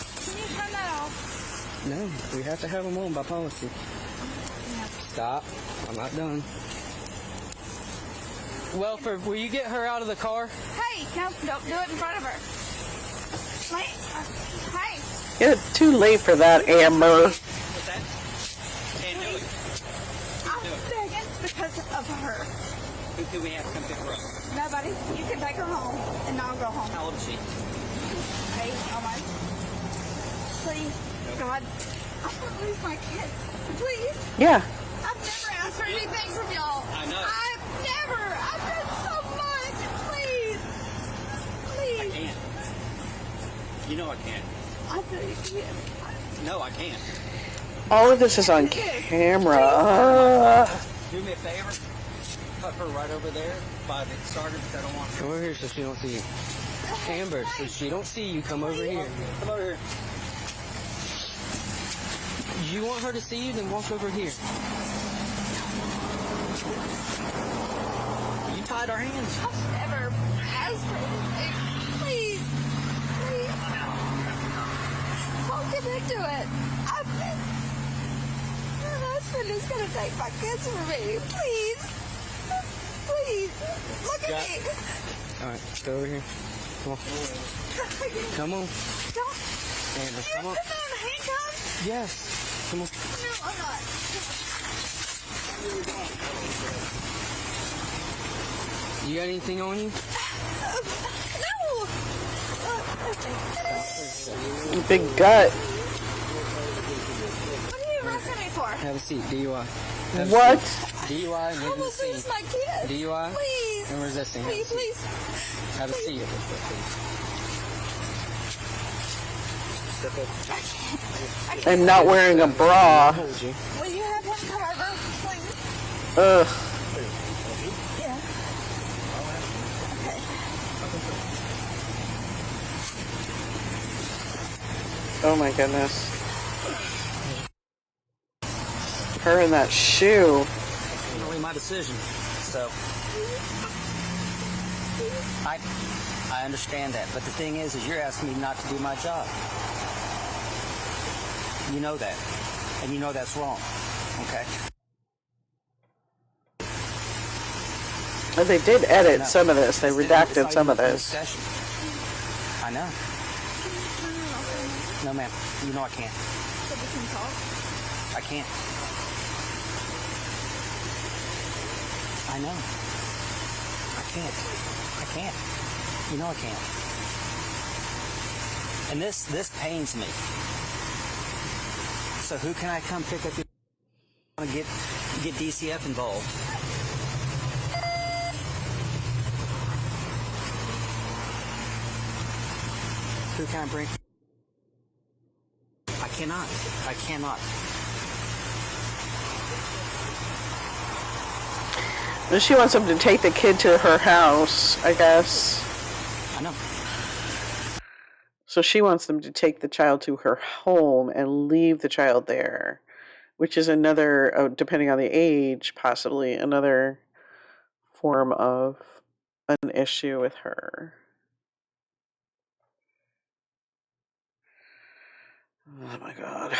Can you turn that off? No, we have to have them on by policy. Stop. I'm not done. Welford, will you get her out of the car? Hey, no, don't do it in front of her. Wait. Hey. It's too late for that, Amber. I'm begging because of her. Who do we have to come pick her up? Nobody. You can take her home, and I'll go home. How old is she? Hey, almost. Please, God, I'm gonna lose my kids. Please. Yeah. I've never asked for anything from y'all. I know. I've done so much. Please. Please. I can't. You know I can't. I know you can. No, I can't. All of this is on camera. Do me a favor. Put her right over there by the sergeant. I don't want her. Come over here so she don't see you. Amber, so she don't see you, come over here. Come over here. You want her to see you, then walk over here. You tied our hands. I've never asked for anything. Please. Please. Don't get into it. Your husband is going to take my kids from me. Please. Please. Look at me. All right, go over here. Come on. Come on. Don't. Amber, You're come on. putting on handcuffs? Yes. Come on. No, I'm not. You got anything on you? No. Big gut. What are you arresting me for? Have a seat. DUI. Have a What? seat. DUI and I almost resisting. lose my kids. DUI Please. and resisting. Have a Please, seat. please. Have a seat. And not wearing a bra. Hold you. Will you have him come over, please? Ugh. Yeah. Okay. Oh my goodness. Her in that shoe. It's really my decision. So I understand that, but the thing is you're asking me not to do my job. You know that, and you know that's wrong. Okay. Well, they did edit some of this. They redacted some of this. I know. No, ma'am. You know I can't. I can't. I know. I can't. I can't. You know I can't. And this pains me. So who can I come pick up and get DCF involved? Who can I bring? I cannot. I cannot. Well, she wants them to take the kid to her house, I guess. I know. So she wants them to take the child to her home and leave the child there, which is another, depending on the age, possibly another form of an issue with her. Oh my God.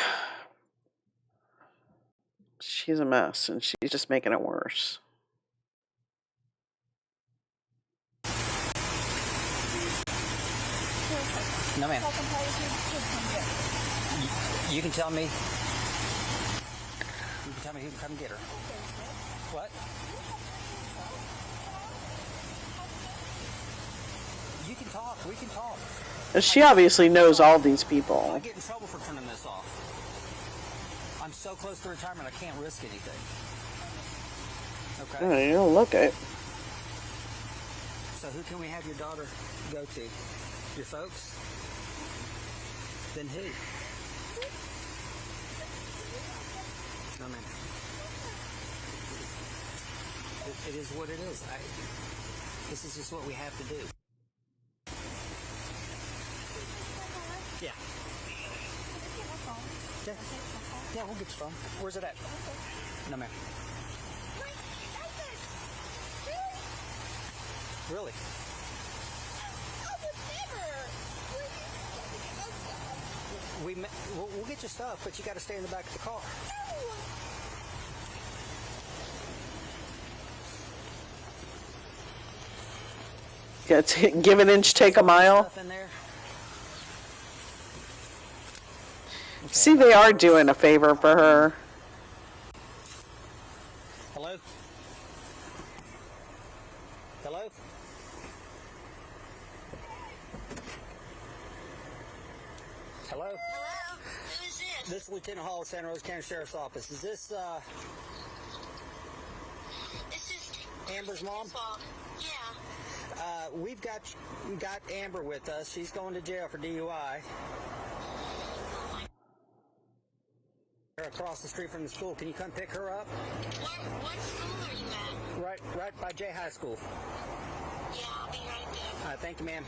She's a mess, and she's just making it worse. No, ma'am. You can tell me. You can tell me who can come get her. What? You can talk. We can talk. And she obviously knows all these people. I get in trouble for turning this off. I'm so close to retirement, I can't risk anything. Okay. Oh, you don't look it. So who can we have your daughter go to? Your folks? Then who? No, ma'am. It is what it is. This is just what we have to do. Yeah. Yeah, we'll get your phone. Where's it at? No, ma'am. Really? We'll get your stuff, but you got to stay in the back of the car. Yeah, give an inch, take a mile. Stuff in there. Okay. See, they are doing a favor for her. Hello? Hello? Hello? Hello? Who is this? This is Lieutenant Hall of Santa Rosa County Sheriff's Office. Is this, This is Amber's mom? Yeah. We've got Amber with us. She's going to jail for DUI. Across the street from the school. Can you come pick her up? What school are you at? Right by J High School. Yeah, I'll be right there. All right, thank you, ma'am.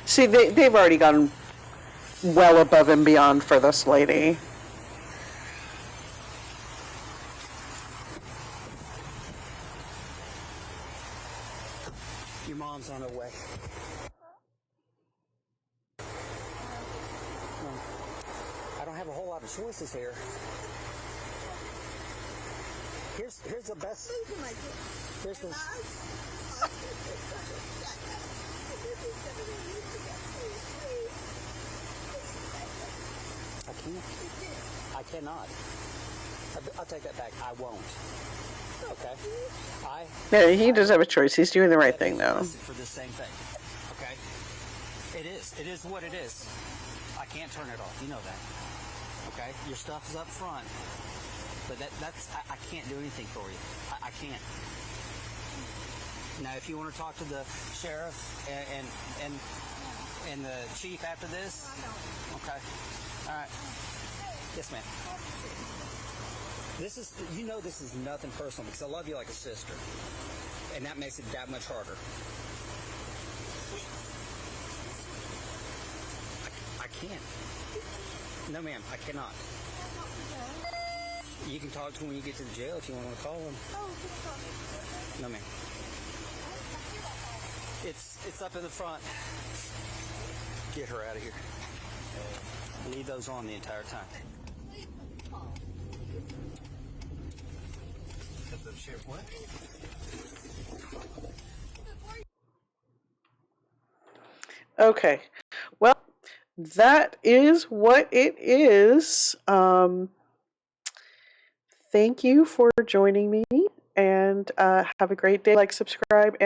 See, they've already gone well above and beyond for this lady. Your mom's on her way. I don't have a whole lot of choices here. Here's the best. Here's the. I can't. I cannot. I'll take that back. I won't. Okay. Yeah, he does have a choice. He's doing the right thing, though. For the same thing. Okay. It is. It is what it is. I can't turn it off. You know that. Okay. Your stuff is up front, but that's I can't do anything for you. I can't. Now, if you want to talk to the sheriff and the chief after this, okay. All right. Yes, ma'am. This is, this is nothing personal because I love you like a sister. and that makes it that much harder. I can't. No, ma'am, I cannot. You can talk to him when you get to the jail if you want to call him. No, ma'am. It's up in the front. Get her out of here. Leave those on the entire time. The sheriff what? Okay. Well, that is what it is. Thank you for joining me, and have a great day. Like, subscribe,